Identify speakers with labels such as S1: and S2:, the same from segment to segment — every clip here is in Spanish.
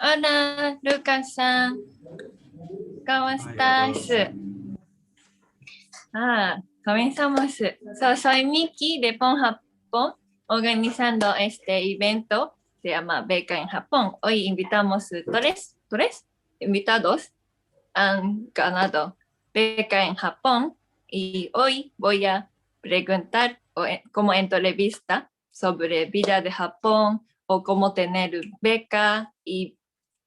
S1: Hola, Lucas-san. ¿Cómo estás? Comenzamos. Soy Miki de Pon Japón, organizando este evento. Se llama Beca en Japón. Hoy invitamos tres invitados. Han ganado beca en Japón y hoy voy a preguntar como entrevista sobre vida de Japón o cómo tener beca y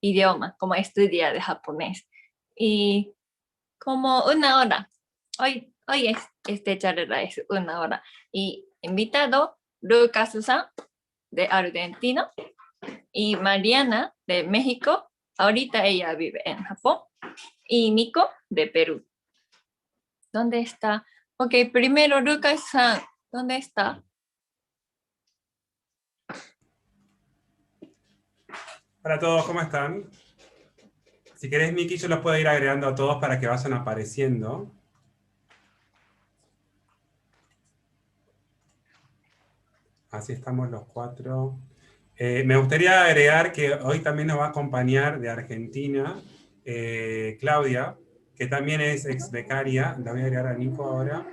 S1: idioma, cómo estudiar de japonés. Y como una hora. Hoy este charla es una hora. Y invitado Lucas-san de Argentina y Mariana de México. Ahorita ella vive en Japón. Y Nico de Perú. ¿Dónde está? Ok, primero Lucas-san, ¿dónde está?
S2: Hola a todos, ¿cómo están? Si querés, Miki, yo los puedo ir agregando a todos para que vayan apareciendo. Así estamos los cuatro. Me gustaría agregar que hoy también nos va a acompañar de Argentina Claudia, que también es ex becaria. La voy a agregar a Nico ahora.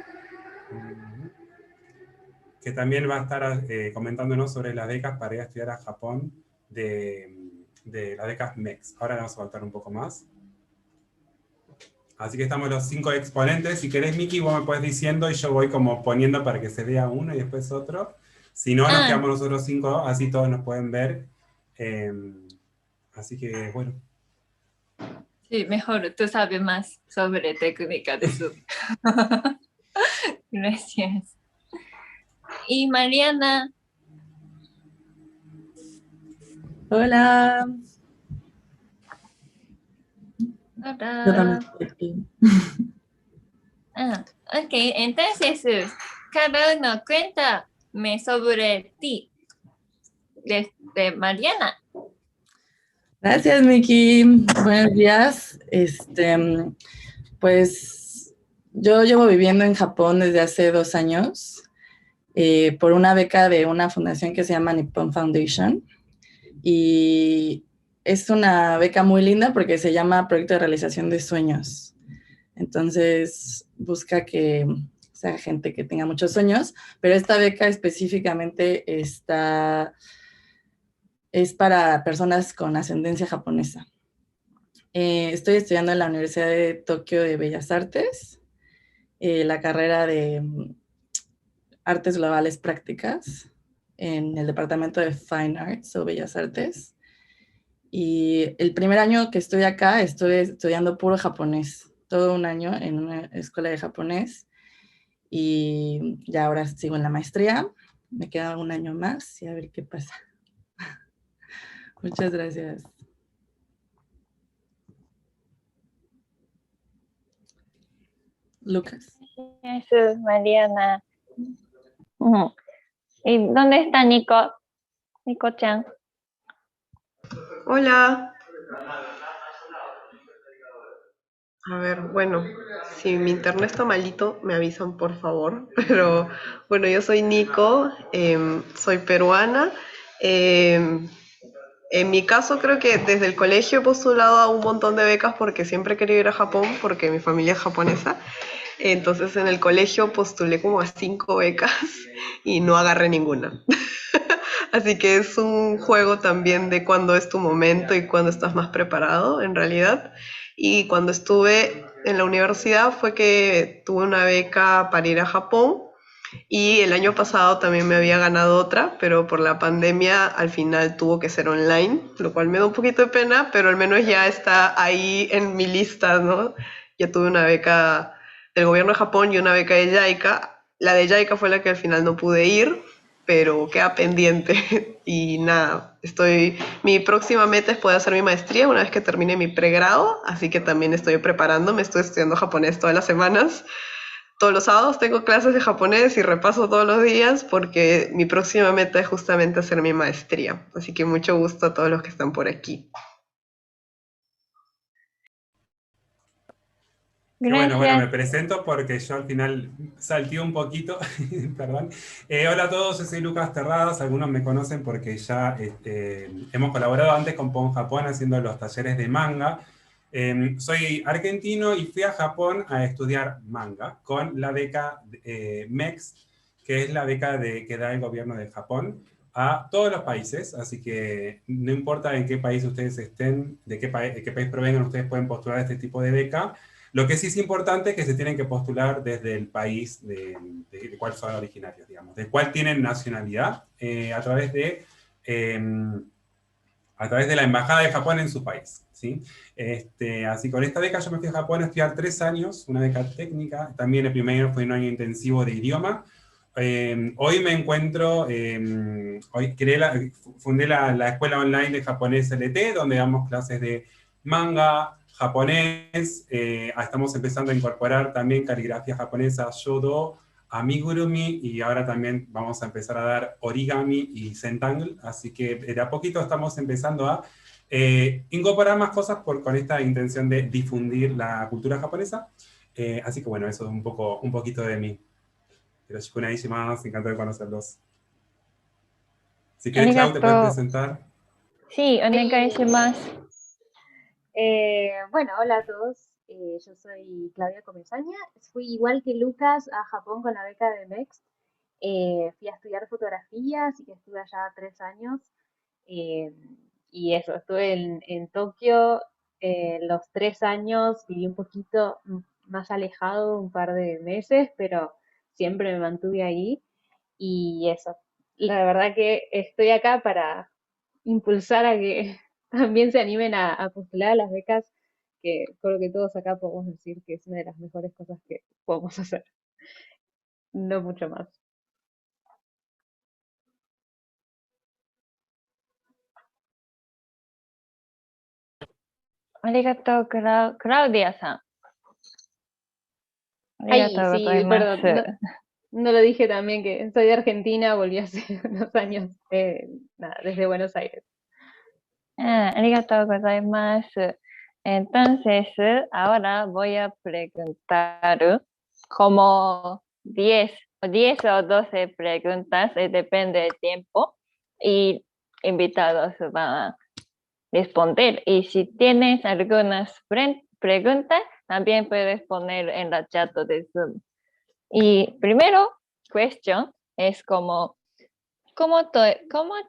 S2: Que también va a estar comentándonos sobre las becas para ir a estudiar a Japón de las becas MEX. Ahora vamos a contar un poco más. Así que estamos los 5 exponentes. Si querés, Miki, vos me puedes diciendo y yo voy como poniendo para que se vea uno y después otro. Si no, nos quedamos nosotros 5, así todos nos pueden ver. Así que, bueno.
S1: Sí, mejor, tú sabes más sobre técnica de Zoom. Gracias. Y Mariana.
S3: Hola.
S1: Hola.
S3: Yo también estoy aquí.
S1: Ok, entonces, cada uno cuéntame sobre ti, de Mariana.
S3: Gracias, Miki. Buenos días. Pues yo llevo viviendo en Japón desde hace 2 años por una beca de una fundación que se llama Nippon Foundation. Y es una beca muy linda porque se llama Proyecto de Realización de Sueños. Entonces, busca que sea gente que tenga muchos sueños, pero esta beca específicamente es para personas con ascendencia japonesa. Estoy estudiando en la Universidad de Tokio de Bellas Artes, la carrera de Artes Globales Prácticas en el departamento de Fine Arts o Bellas Artes. Y el primer año que estoy acá, estoy estudiando puro japonés, todo un año en una escuela de japonés. Y ya ahora sigo en la maestría, me queda un año más y a ver qué pasa. Muchas gracias. Lucas.
S1: Gracias, Mariana. ¿Y dónde está Nico? Nico-chan.
S4: Hola. A ver, bueno, si mi internet está malito, me avisan por favor. Pero bueno, yo soy Nico, soy peruana. En mi caso creo que desde el colegio he postulado a un montón de becas porque siempre he querido ir a Japón porque mi familia es japonesa. Entonces en el colegio postulé como a 5 becas y no agarré ninguna. Así que es un juego también de cuándo es tu momento y cuándo estás más preparado, en realidad. Y cuando estuve en la universidad fue que tuve una beca para ir a Japón y el año pasado también me había ganado otra, pero por la pandemia al final tuvo que ser online, lo cual me da un poquito de pena, pero al menos ya está ahí en mi lista, ¿no? Ya tuve una beca del gobierno de Japón y una beca de JICA. La de JICA fue la que al final no pude ir, pero queda pendiente y nada, mi próxima meta es poder hacer mi maestría una vez que termine mi pregrado, así que también estoy preparándome, estoy estudiando japonés todas las semanas. Todos los sábados tengo clases de japonés y repaso todos los días porque mi próxima meta es justamente hacer mi maestría. Así que mucho gusto a todos los que están por aquí.
S2: Bueno, me
S1: Gracias.
S2: presento porque yo al final salté un poquito, perdón. Hola a todos, yo soy Lucas Terradas, algunos me conocen porque ya hemos colaborado antes con Pon Japón haciendo los talleres de manga. Soy argentino y fui a Japón a estudiar manga con la beca MEX, que es la beca que da el gobierno de Japón a todos los países, así que no importa en qué país ustedes estén, de qué país provengan, ustedes pueden postular este tipo de beca. Lo que sí es importante es que se tienen que postular desde el país de cuál son originarios, digamos, de cuál tienen nacionalidad eh, a través de la Embajada de Japón en su país, ¿sí? Así con esta beca yo me fui a Japón a estudiar 3 años, una beca técnica, también el primer año fue un año intensivo de idioma. Hoy me encuentro, hoy fundé la escuela online de japonés LT, donde damos clases de manga, japonés, estamos empezando a incorporar también caligrafía japonesa, shodo, amigurumi, y ahora también vamos a empezar a dar origami y zentangle, así que de a poquito estamos empezando a incorporar más cosas con esta intención de difundir la cultura japonesa. Así que bueno, eso es un poquito de mí. Pero más, encantado de conocerlos. Si quieres, Clau, te puedes
S1: Arigato.
S2: presentar.
S1: Sí, onegai shimasu.
S5: Bueno, hola a todos. Yo soy Claudia Comesaña. Fui igual que Lucas a Japón con la beca de MEX. Fui a estudiar fotografía, así que estuve allá 3 años. eh, y eso, estuve en Tokio los 3 años. Viví un poquito más alejado, un par de meses, pero siempre me mantuve ahí. Y eso, la verdad que estoy acá para impulsar a que también se animen a postular a las becas, que creo que todos acá podemos decir que es una de las mejores cosas que podemos hacer, no mucho más.
S1: Arigato, Claudia-san.
S5: Ay,
S1: Arigato
S5: sí, perdón,
S1: gozaimasu.
S5: no lo dije también que soy de Argentina, volví hace unos años, nada, desde Buenos Aires.
S1: Arigato gozaimasu. Entonces, ahora voy a preguntar como 10 o 12 preguntas, depende del tiempo, y invitados van a responder. Y si tienes algunas preguntas, también puedes poner en la chat de Zoom. Y primero, question es como, ¿cómo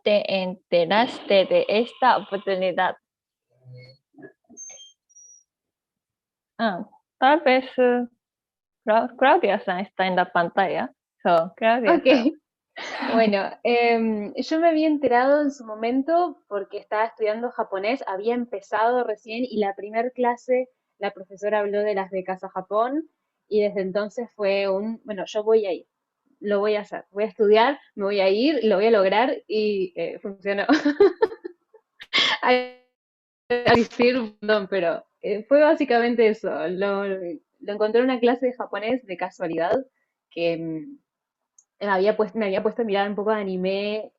S1: te enteraste de esta oportunidad? Tal vez Claudia-san está en la pantalla. So, Claudia-san.
S5: Ok, bueno, yo me había enterado en su momento porque estaba estudiando japonés, había empezado recién y la primer clase la profesora habló de las becas a Japón y desde entonces fue bueno, yo voy a ir, lo voy a hacer, voy a estudiar, me voy a ir, lo voy a lograr y funcionó. Hay que decir un montón, pero fue básicamente eso. Lo encontré en una clase de japonés de casualidad que me había puesto a mirar un poco de anime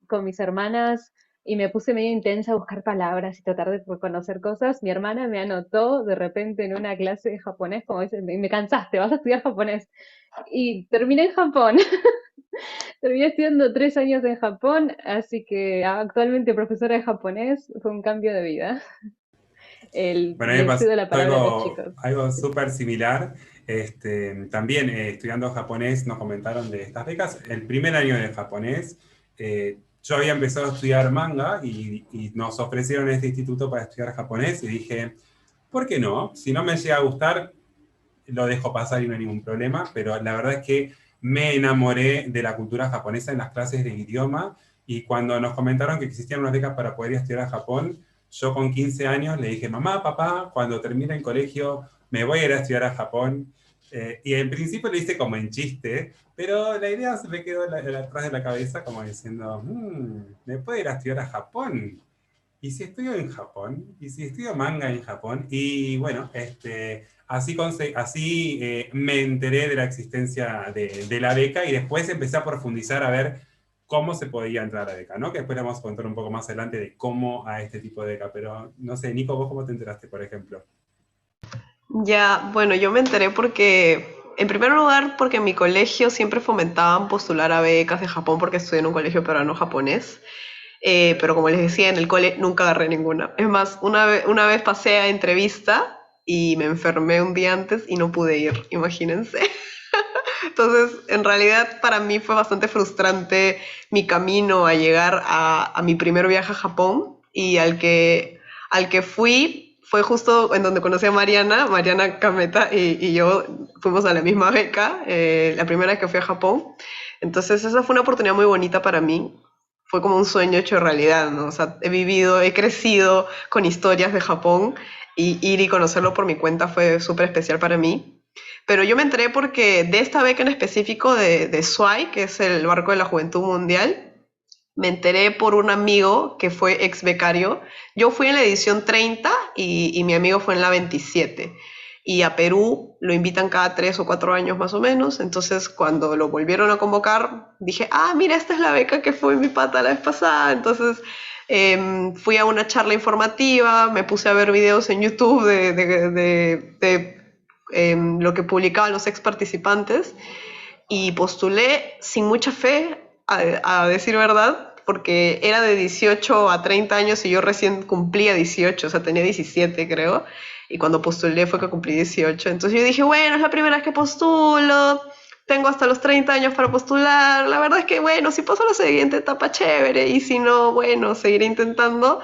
S5: con mis hermanas y me puse medio intensa a buscar palabras y tratar de conocer cosas. Mi hermana me anotó de repente en una clase de japonés, como dice, me cansaste, vas a estudiar japonés. Y terminé en Japón. Terminé estudiando 3 años en Japón, así que actualmente profesora de japonés fue un cambio de vida.
S2: Bueno, a mí me
S5: Le
S2: pasó
S5: cedo la palabra a los chicos.
S2: algo súper similar. También estudiando japonés nos comentaron de estas becas. El primer año de japonés, yo había empezado a estudiar manga y nos ofrecieron este instituto para estudiar japonés y dije, ¿por qué no? Si no me llega a gustar, lo dejo pasar y no hay ningún problema, pero la verdad es que me enamoré de la cultura japonesa en las clases de idioma y cuando nos comentaron que existían unas becas para poder ir a estudiar a Japón, yo con 15 años le dije, mamá, papá, cuando termine el colegio me voy a ir a estudiar a Japón. Y en principio lo hice como en chiste, pero la idea se me quedó atrás de la cabeza como diciendo, ¿me puedo ir a estudiar a Japón? ¿Y si estudio en Japón? ¿Y si estudio manga en Japón? Y bueno, así me enteré de la existencia de la beca y después empecé a profundizar a ver cómo se podía entrar a la beca, ¿no? Que después le vamos a contar un poco más adelante de cómo a este tipo de beca. Pero no sé, Nico, ¿vos cómo te enteraste, por ejemplo?
S4: Ya, bueno, yo me enteré porque, en primer lugar, porque en mi colegio siempre fomentaban postular a becas de Japón porque estudié en un colegio peruano japonés. Pero como les decía, en el cole nunca agarré ninguna. Es más, una vez pasé a entrevista y me enfermé un día antes y no pude ir, imagínense. Entonces, en realidad para mí fue bastante frustrante mi camino a llegar a mi primer viaje a Japón y al que fui fue justo en donde conocí a Mariana Kameta y yo fuimos a la misma beca, la primera vez que fui a Japón. Entonces, esa fue una oportunidad muy bonita para mí. Fue como un sueño hecho realidad, ¿no? O sea, he crecido con historias de Japón y ir y conocerlo por mi cuenta fue súper especial para mí. Pero yo me enteré porque de esta beca en específico de SWAI, que es el Barco de la Juventud Mundial, me enteré por un amigo que fue ex becario. Yo fui en la edición 30 y mi amigo fue en la 27. Y a Perú lo invitan cada 3 o 4 años más o menos. Entonces, cuando lo volvieron a convocar, dije, ah, mira, esta es la beca que fue mi pata la vez pasada. Entonces, fui a una charla informativa, me puse a ver videos en YouTube de lo que publicaban los ex participantes y postulé sin mucha fe, a decir verdad, porque era de 18 a 30 años y yo recién cumplía 18, o sea, tenía 17 creo, y cuando postulé fue que cumplí 18. Entonces yo dije, bueno, es la primera vez que postulo, tengo hasta los 30 años para postular, la verdad es que bueno, si paso a la siguiente etapa, chévere, y si no, bueno, seguiré intentando.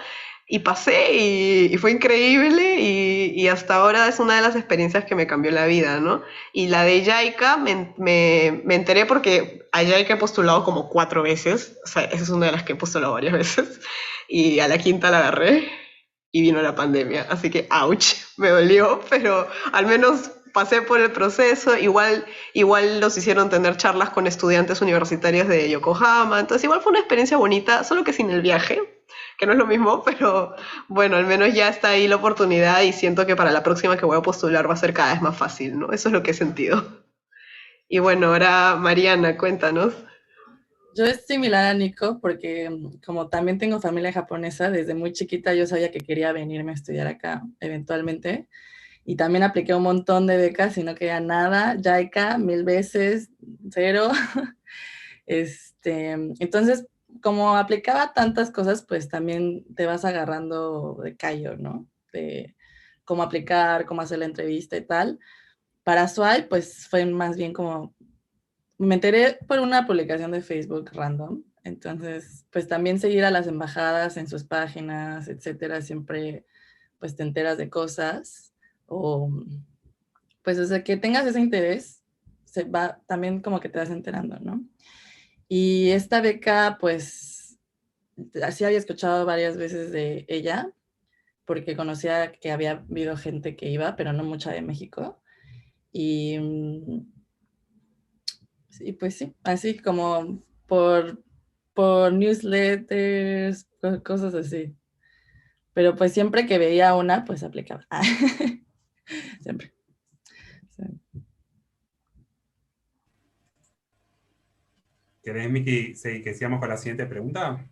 S4: Y pasé y fue increíble y hasta ahora es una de las experiencias que me cambió la vida, ¿no? Y la de JICA me enteré porque a JICA he postulado como 4 veces, o sea, esa es una de las que he postulado varias veces, y a la quinta la agarré y vino la pandemia, así que ouch, me dolió, pero al menos pasé por el proceso, igual nos hicieron tener charlas con estudiantes universitarios de Yokohama, entonces igual fue una experiencia bonita, solo que sin el viaje, que no es lo mismo, pero bueno, al menos ya está ahí la oportunidad y siento que para la próxima que voy a postular va a ser cada vez más fácil, ¿no? Eso es lo que he sentido. Y bueno, ahora Mariana, cuéntanos.
S3: Yo es similar a Nico porque como también tengo familia japonesa, desde muy chiquita yo sabía que quería venirme a estudiar acá eventualmente y también apliqué un montón de becas y no quería nada, JICA 1000 veces, cero. Entonces, como aplicaba tantas cosas, pues también te vas agarrando de callo, ¿no? De cómo aplicar, cómo hacer la entrevista y tal. Para Swipe, pues fue más bien como, me enteré por una publicación de Facebook random, entonces, pues también seguir a las embajadas en sus páginas, etcétera, siempre pues te enteras de cosas, o pues o sea, que tengas ese interés, se va, también como que te vas enterando, ¿no? Y esta beca, pues, así había escuchado varias veces de ella, porque conocía que había habido gente que iba, pero no mucha de México. Y, y pues sí, así como por newsletters, cosas así. Pero pues siempre que veía una, pues aplicaba. Siempre. Sí.
S2: ¿Querés, Miki, que sigamos con la siguiente pregunta?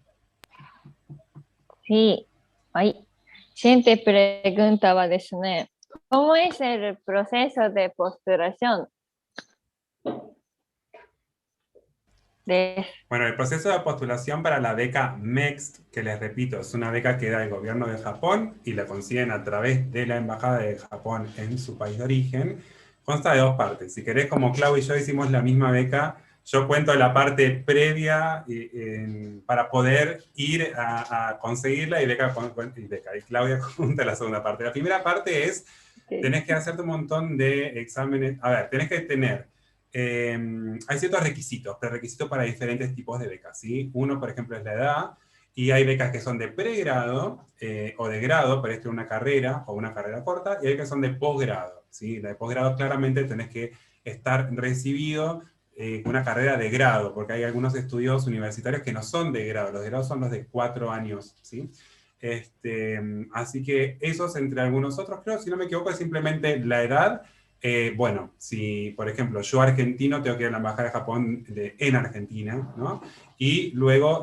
S1: Sí. はい。Siguiente pregunta va ですね。¿Cómo es el proceso de postulación?
S2: Bueno, el proceso de postulación para la beca MEXT, que les repito, es una beca que da el gobierno de Japón y la consiguen a través de la Embajada de Japón en su país de origen, consta de 2 partes. Si querés, como Clau y yo hicimos la misma beca, yo cuento la parte previa para poder ir a conseguirla y Claudia cuenta la segunda parte. La primera parte es, tenés que hacerte un montón de exámenes. A ver, tenés que tener hay ciertos requisitos, prerequisitos para diferentes tipos de becas, ¿sí? Uno, por ejemplo, es la edad, y hay becas que son de pregrado o de grado, para estudiar una carrera o una carrera corta, y hay que son de posgrado, ¿sí? La de posgrado claramente tenés que estar recibido una carrera de grado, porque hay algunos estudios universitarios que no son de grado, los de grado son los de 4 años, ¿sí? Así que esos, entre algunos otros, creo, si no me equivoco, es simplemente la edad. Bueno, si por ejemplo yo argentino tengo que ir a la Embajada de Japón en Argentina, ¿no? Y luego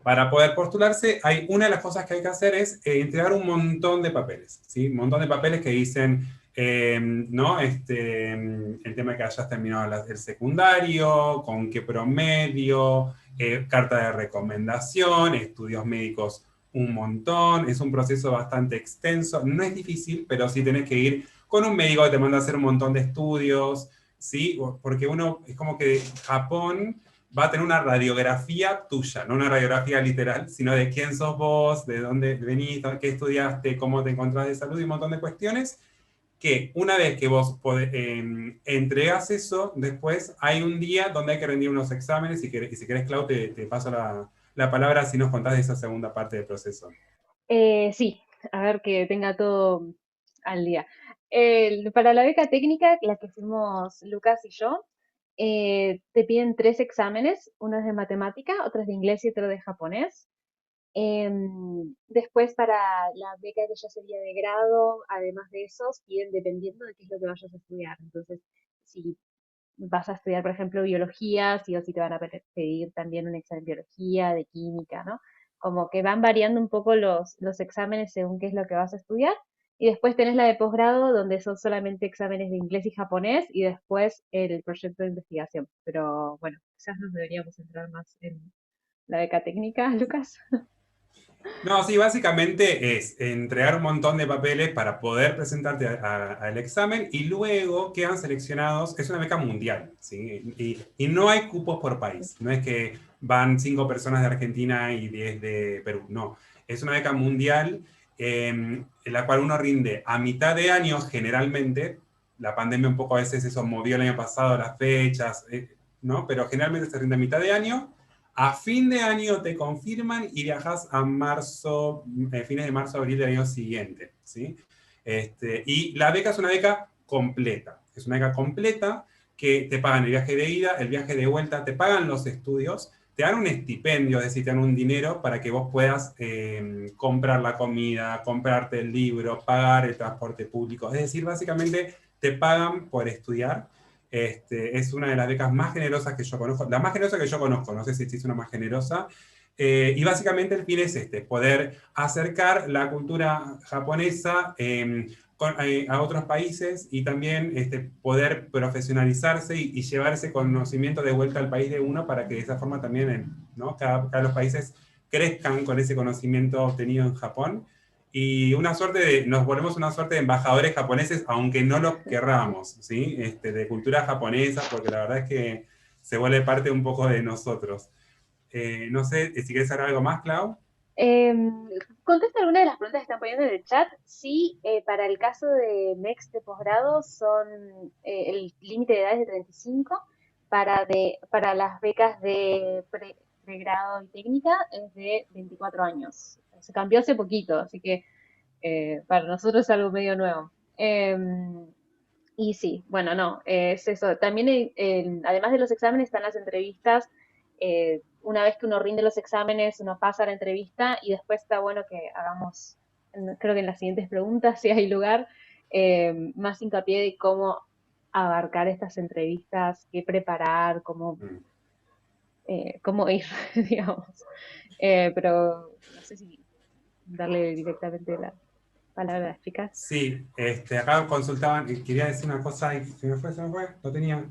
S2: Para poder postularse, una de las cosas que hay que hacer es entregar un montón de papeles, ¿sí? Un montón de papeles que dicen, ¿no? El tema de que hayas terminado el secundario, con qué promedio, carta de recomendación, estudios médicos un montón, es un proceso bastante extenso, no es difícil, pero sí tenés que ir con un médico que te manda a hacer un montón de estudios, ¿sí? Porque uno, es como que Japón va a tener una radiografía tuya, no una radiografía literal, sino de quién sos vos, de dónde venís, qué estudiaste, cómo te encontrás de salud y un montón de cuestiones, que una vez que vos entregas eso, después hay un día donde hay que rendir unos exámenes, y si querés, Clau, te paso la palabra si nos contás de esa segunda parte del proceso.
S5: Sí, a ver que tenga todo al día. Para la beca técnica, la que fuimos Lucas y yo, te piden 3 exámenes, uno es de matemática, otro es de inglés y otro de japonés. Después para la beca que ya sería de grado, además de esos, piden dependiendo de qué es lo que vayas a estudiar. Entonces, si vas a estudiar, por ejemplo, biología, sí o sí te van a pedir también un examen de biología, de química, ¿no? Como que van variando un poco los exámenes según qué es lo que vas a estudiar. Y después tenés la de posgrado, donde son solamente exámenes de inglés y japonés, y después el proyecto de investigación. Pero bueno, quizás nos deberíamos centrar más en la beca técnica, Lucas.
S2: No, sí, básicamente es entregar un montón de papeles para poder presentarte al examen, y luego quedan seleccionados. Es una beca mundial, ¿sí? Y no hay cupos por país. No es que van 5 personas de Argentina y 10 de Perú. No, es una beca mundial, en la cual uno rinde a mitad de año generalmente. La pandemia un poco a veces eso movió el año pasado las fechas, ¿no? Pero generalmente se rinde a mitad de año. A fin de año te confirman y viajas a marzo, fines de marzo, abril del año siguiente, ¿sí? Y la beca es una beca completa. Es una beca completa que te pagan el viaje de ida, el viaje de vuelta, te pagan los estudios, te dan un estipendio, es decir, te dan un dinero para que vos puedas comprar la comida, comprarte el libro, pagar el transporte público. Es decir, básicamente te pagan por estudiar. Es una de las becas más generosas que yo conozco, la más generosa que yo conozco, no sé si existe una más generosa. Y básicamente el fin es poder acercar la cultura japonesa a otros países, y también poder profesionalizarse y llevar ese conocimiento de vuelta al país de uno, para que de esa forma también, ¿no? cada los países crezcan con ese conocimiento obtenido en Japón. Y nos volvemos una suerte de embajadores japoneses, aunque no lo querramos, ¿sí? De cultura japonesa, porque la verdad es que se vuelve parte un poco de nosotros. No sé si quieres saber algo más, Clau.
S5: Contesta alguna de las preguntas que están poniendo en el chat. Sí, para el caso de MEX de posgrado son el límite de edad es de 35. Para las becas de pregrado y técnica es de 24 años. Se cambió hace poquito, así que para nosotros es algo medio nuevo. Y sí, bueno, no, es eso. También, además de los exámenes, están las entrevistas. Una vez que uno rinde los exámenes, uno pasa a la entrevista, y después está bueno que hagamos, creo que en las siguientes preguntas, si hay lugar, más hincapié de cómo abarcar estas entrevistas, qué preparar, cómo ir, digamos. Pero no sé si darle directamente la palabra a explicar.
S2: Sí, acá consultaban, quería decir una cosa y se me fue, lo tenía,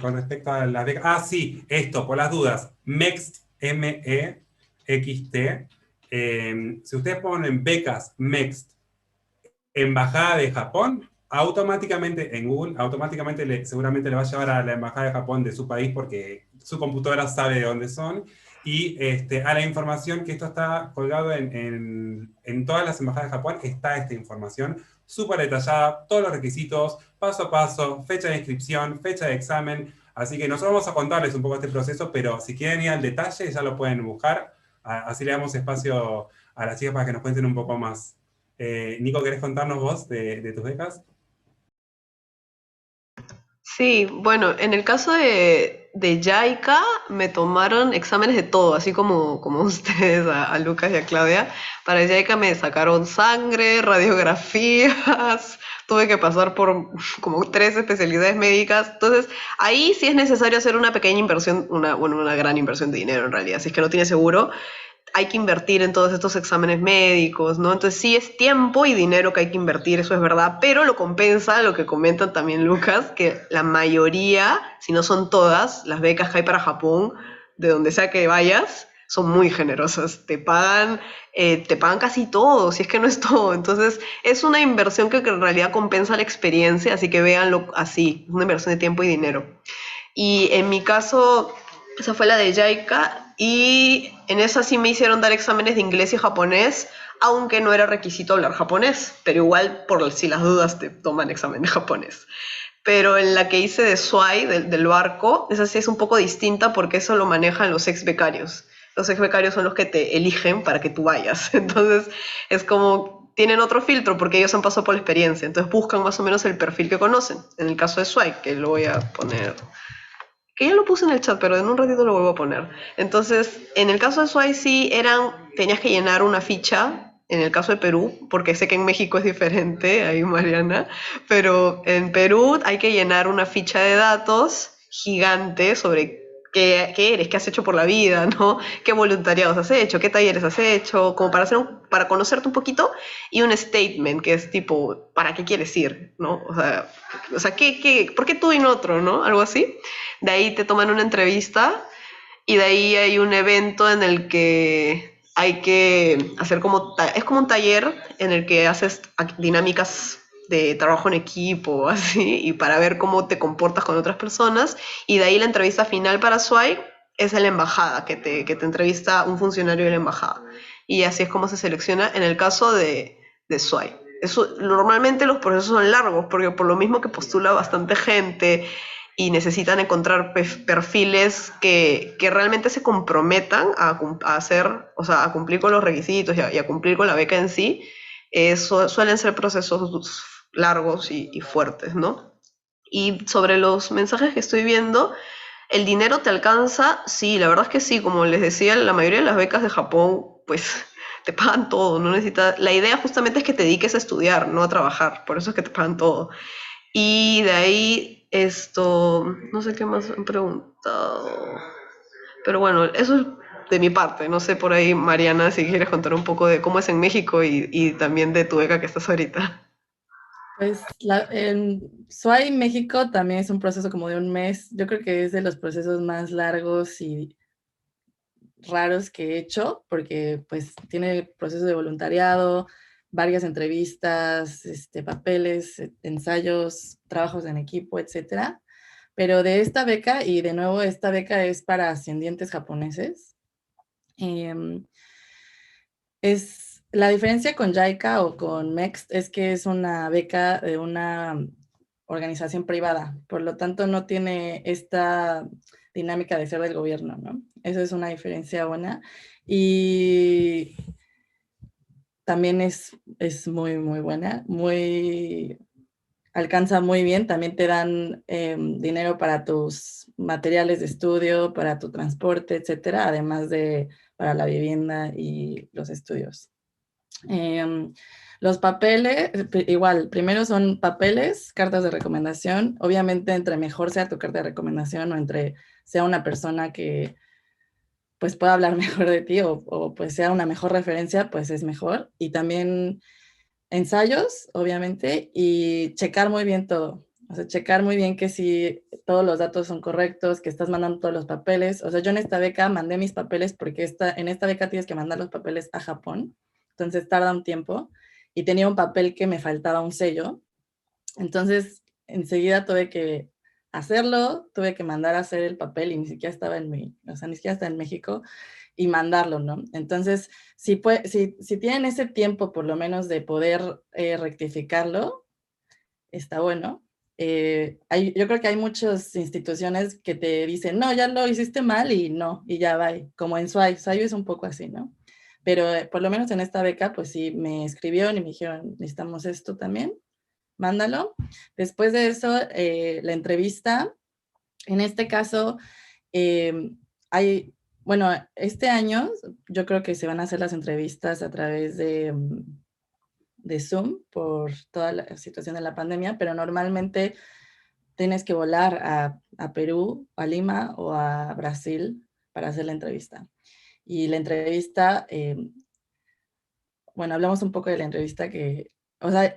S2: con respecto a la beca. Ah, sí, por las dudas, MEXT, MEXT, si ustedes ponen becas MEXT, Embajada de Japón, automáticamente en Google, seguramente le va a llevar a la Embajada de Japón de su país, porque su computadora sabe de dónde son, y a la información, que esto está colgado en todas las embajadas de Japón, está esta información súper detallada, todos los requisitos, paso a paso, fecha de inscripción, fecha de examen. Así que nosotros vamos a contarles un poco este proceso, pero si quieren ir al detalle ya lo pueden buscar, así le damos espacio a las chicas para que nos cuenten un poco más. Nico, ¿querés contarnos vos de tus becas?
S4: Sí, bueno, en el caso de JICA me tomaron exámenes de todo, así como ustedes, a Lucas y a Claudia. Para JICA me sacaron sangre, radiografías, tuve que pasar por como 3 especialidades médicas. Entonces, ahí sí es necesario hacer una pequeña inversión, una gran inversión de dinero en realidad. Si es que no tienes seguro, hay que invertir en todos estos exámenes médicos, ¿no? Entonces sí es tiempo y dinero que hay que invertir, eso es verdad, pero lo compensa lo que comenta también Lucas, que la mayoría, si no son todas, las becas que hay para Japón, de donde sea que vayas, son muy generosas, te pagan casi todo, si es que no es todo. Entonces es una inversión que en realidad compensa la experiencia, así que véanlo así, es una inversión de tiempo y dinero. Y en mi caso, esa fue la de JICA y en esa sí me hicieron dar exámenes de inglés y japonés, aunque no era requisito hablar japonés, pero igual por si las dudas te toman examen de japonés. Pero en la que hice de SWAI, del barco, esa sí es un poco distinta porque eso lo manejan los ex becarios. Los ex becarios son los que te eligen para que tú vayas. Entonces es como, tienen otro filtro porque ellos han pasado por la experiencia. Entonces buscan más o menos el perfil que conocen. En el caso de SWAI, que lo voy a poner, que ya lo puse en el chat, pero en un ratito lo vuelvo a poner. Entonces, en el caso de SWAI sí tenías que llenar una ficha, en el caso de Perú, porque sé que en México es diferente, ahí Mariana, pero en Perú hay que llenar una ficha de datos gigante sobre qué eres, qué has hecho por la vida, ¿no? ¿Qué voluntariados has hecho? ¿Qué talleres has hecho? Como para conocerte un poquito, y un statement que es tipo, ¿para qué quieres ir? ¿No? O sea ¿por qué tú y no otro? ¿No? Algo así. De ahí te toman una entrevista y de ahí hay un evento en el que hay que hacer es como un taller en el que haces dinámicas de trabajo en equipo, así, y para ver cómo te comportas con otras personas. Y de ahí la entrevista final para SWAI es en la embajada, que te entrevista un funcionario de la embajada. Y así es como se selecciona en el caso de SWAI. Normalmente los procesos son largos, porque por lo mismo que postula bastante gente y necesitan encontrar perfiles que realmente se comprometan a hacer, o sea, a cumplir con los requisitos y a cumplir con la beca en sí, suelen ser procesos largos y fuertes, ¿no? Y sobre los mensajes que estoy viendo, ¿el dinero te alcanza? Sí, la verdad es que sí, como les decía, la mayoría de las becas de Japón, pues te pagan todo, no necesitas. La idea justamente es que te dediques a estudiar, no a trabajar, por eso es que te pagan todo. Y de ahí no sé qué más han preguntado. Pero bueno, eso es de mi parte. No sé por ahí, Mariana, si quieres contar un poco de cómo es en México y también de tu beca que estás ahorita.
S3: Pues en SWAI México también es un proceso como de un mes. Yo creo que es de los procesos más largos y raros que he hecho, porque pues tiene proceso de voluntariado, varias entrevistas, papeles, ensayos, trabajos en equipo, etcétera. Pero de esta beca, y de nuevo esta beca es para ascendientes japoneses, es la diferencia con JICA o con MEXT es que es una beca de una organización privada, por lo tanto no tiene esta dinámica de ser del gobierno, ¿no? Esa es una diferencia buena. Y también es muy, muy buena, alcanza muy bien, también te dan dinero para tus materiales de estudio, para tu transporte, etcétera, además de para la vivienda y los estudios. Los papeles, igual, primero son papeles, cartas de recomendación. Obviamente, entre mejor sea tu carta de recomendación o entre sea una persona que pues pueda hablar mejor de ti o pues sea una mejor referencia, pues es mejor. Y también ensayos, obviamente, y checar muy bien todo. O sea, checar muy bien que si todos los datos son correctos, que estás mandando todos los papeles. O sea, yo en esta beca mandé mis papeles porque en esta beca tienes que mandar los papeles a Japón. Entonces tarda un tiempo. Y tenía un papel que me faltaba un sello. Entonces, enseguida tuve que hacerlo, tuve que mandar a hacer el papel y ni siquiera estaba ni siquiera está en México y mandarlo, ¿no? Entonces, si tienen ese tiempo por lo menos de poder rectificarlo, está bueno. Yo creo que hay muchas instituciones que te dicen, no, ya lo hiciste mal y no, y ya va, como en SWAI es un poco así, ¿no? Pero por lo menos en esta beca, pues sí, me escribieron y me dijeron, necesitamos esto también, mándalo. Después de eso, la entrevista, en este caso, bueno, este año yo creo que se van a hacer las entrevistas a través de Zoom por toda la situación de la pandemia, pero normalmente tienes que volar a Perú, a Lima o a Brasil para hacer la entrevista. Y la entrevista, bueno, hablamos un poco de la entrevista que, o sea,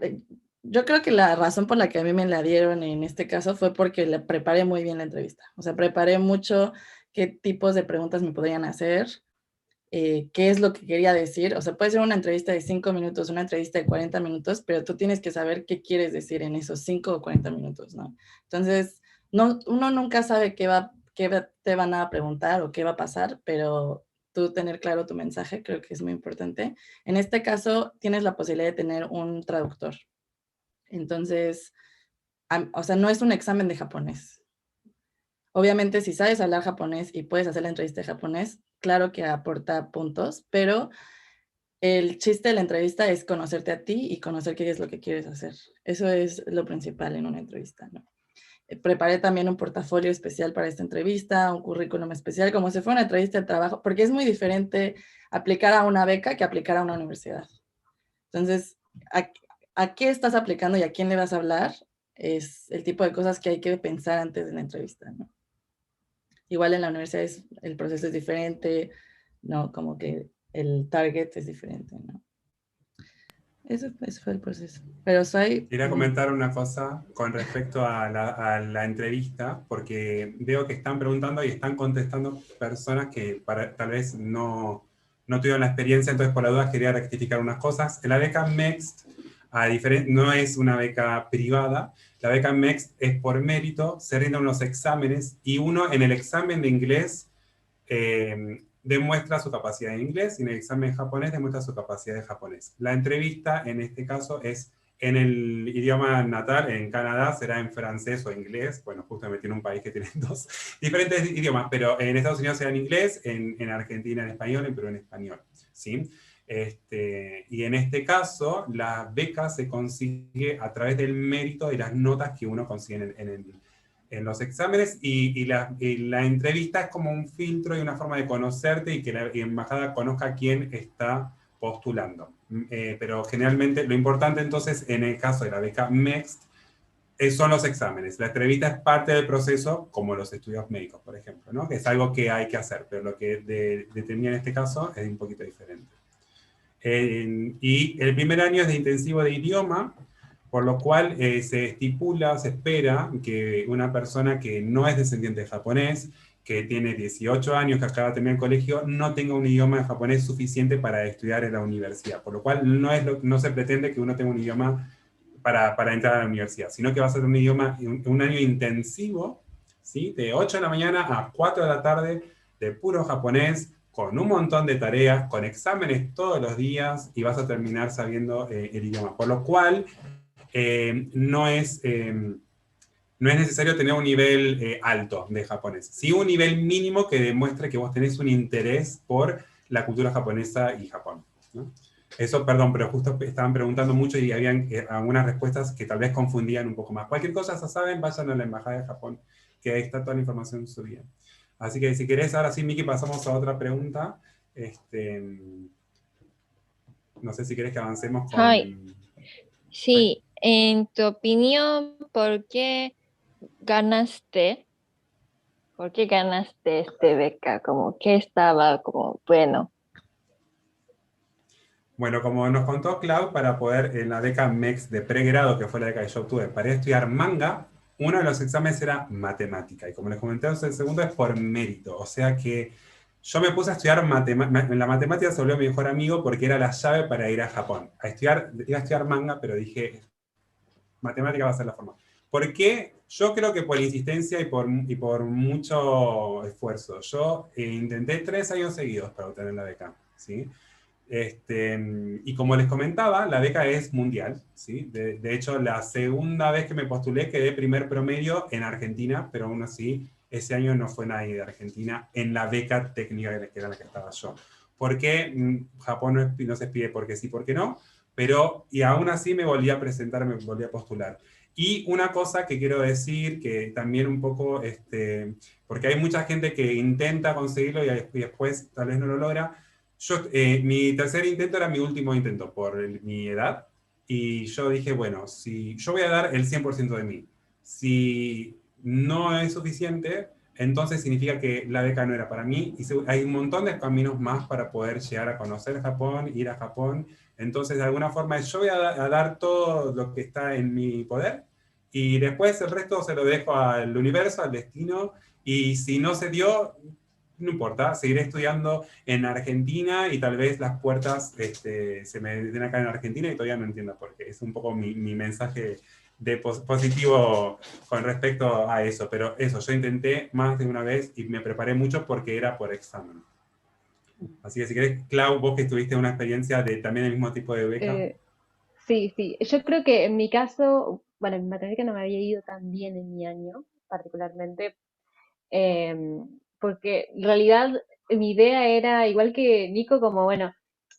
S3: yo creo que la razón por la que a mí me la dieron en este caso fue porque le preparé muy bien la entrevista. O sea, preparé mucho qué tipos de preguntas me podrían hacer, qué es lo que quería decir. O sea, puede ser una entrevista de 5 minutos, una entrevista de 40 minutos, pero tú tienes que saber qué quieres decir en esos 5 o 40 minutos, ¿no? Entonces, no, uno nunca sabe qué te van a preguntar o qué va a pasar, pero tú tener claro tu mensaje creo que es muy importante. En este caso, tienes la posibilidad de tener un traductor. Entonces, o sea, no es un examen de japonés. Obviamente, si sabes hablar japonés y puedes hacer la entrevista de japonés, claro que aporta puntos, pero el chiste de la entrevista es conocerte a ti y conocer qué es lo que quieres hacer. Eso es lo principal en una entrevista, ¿no? Preparé también un portafolio especial para esta entrevista, un currículum especial, como si fuera una entrevista de trabajo, porque es muy diferente aplicar a una beca que aplicar a una universidad. Entonces, a qué estás aplicando y a quién le vas a hablar es el tipo de cosas que hay que pensar antes de la entrevista, ¿no? Igual en la universidad el proceso es diferente, ¿no? Como que el target es diferente, ¿no? Eso fue el proceso. Pero soy...
S2: Quería comentar una cosa con respecto a la entrevista, porque veo que están preguntando y están contestando personas que tal vez no tuvieron la experiencia, entonces por la duda quería rectificar unas cosas. La beca MEXT no es una beca privada, la beca MEXT es por mérito, se rinden unos exámenes y uno en el examen de inglés demuestra su capacidad de inglés y en el examen japonés demuestra su capacidad de japonés. La entrevista en este caso es en el idioma natal, en Canadá será en francés o inglés, bueno, justo me metí en un país que tiene dos diferentes idiomas, pero en Estados Unidos será en inglés, en Argentina en español, en Perú en español, ¿sí? Y en este caso, la beca se consigue a través del mérito de las notas que uno consigue en los exámenes y la entrevista es como un filtro y una forma de conocerte y que la embajada conozca a quién está postulando. Pero generalmente lo importante entonces en el caso de la beca MEXT son los exámenes. La entrevista es parte del proceso, como los estudios médicos, por ejemplo, ¿no? Que es algo que hay que hacer, pero lo que determina en este caso es un poquito diferente. Y el primer año es de intensivo de idioma, por lo cual se estipula, se espera que una persona que no es descendiente de japonés, que tiene 18 años, que acaba de terminar el colegio, no tenga un idioma de japonés suficiente para estudiar en la universidad. Por lo cual no se pretende que uno tenga un idioma para entrar a la universidad, sino que va a ser un año intensivo, ¿sí? De 8 de la mañana a 4 de la tarde, de puro japonés, con un montón de tareas, con exámenes todos los días, y vas a terminar sabiendo el idioma. Por lo cual, no es necesario tener un nivel alto de japonés. Sí un nivel mínimo que demuestre que vos tenés un interés por la cultura japonesa y Japón, ¿no? Eso, perdón, pero justo estaban preguntando mucho y habían algunas respuestas que tal vez confundían un poco más. Cualquier cosa, ya saben, vayan a la Embajada de Japón, que ahí está toda la información subida. Así que si querés, ahora sí, Miki, pasamos a otra pregunta. No sé si querés que avancemos con...
S1: Sí, en tu opinión, ¿por qué ganaste este beca? Como que estaba como bueno.
S2: Bueno, como nos contó Clau, para poder en la beca MEX de pregrado, que fue la beca que yo obtuve para estudiar manga, uno de los exámenes era matemática. Y como les comenté, el segundo es por mérito. O sea que yo me puse a estudiar la matemática, se volvió mi mejor amigo porque era la llave para ir a Japón. Iba a estudiar manga, pero dije, matemática va a ser la forma. ¿Por qué? Yo creo que por insistencia y por mucho esfuerzo. Yo intenté 3 años seguidos para obtener la beca, ¿sí? Y como les comentaba, la beca es mundial, ¿sí? De hecho, la segunda vez que me postulé quedé primer promedio en Argentina, pero aún así, ese año no fue nadie de Argentina en la beca técnica que era la que estaba yo. ¿Por qué? Japón no se pide porque sí, porque no, y aún así me volví a presentar, me volví a postular. Y una cosa que quiero decir, que también un poco, porque hay mucha gente que intenta conseguirlo y después tal vez no lo logra. Mi tercer intento era mi último intento por mi edad, y yo dije, bueno, si yo voy a dar el 100% de mí. Si no es suficiente, entonces significa que la beca no era para mí, y hay un montón de caminos más para poder llegar a conocer Japón, ir a Japón. Entonces, de alguna forma, yo voy a dar todo lo que está en mi poder, y después el resto se lo dejo al universo, al destino, y si no se dio, no importa, seguiré estudiando en Argentina y tal vez las puertas se me den acá en Argentina, y todavía no entiendo por qué. Es un poco mi mensaje de positivo con respecto a eso. Pero eso, yo intenté más de una vez y me preparé mucho porque era por examen. Así que si querés, Clau, vos que tuviste una experiencia de también el mismo tipo de beca.
S5: Sí, sí. Yo creo que en mi caso, bueno, en matemática no me había ido tan bien en mi año, particularmente, porque en realidad mi idea era, igual que Nico, como, bueno,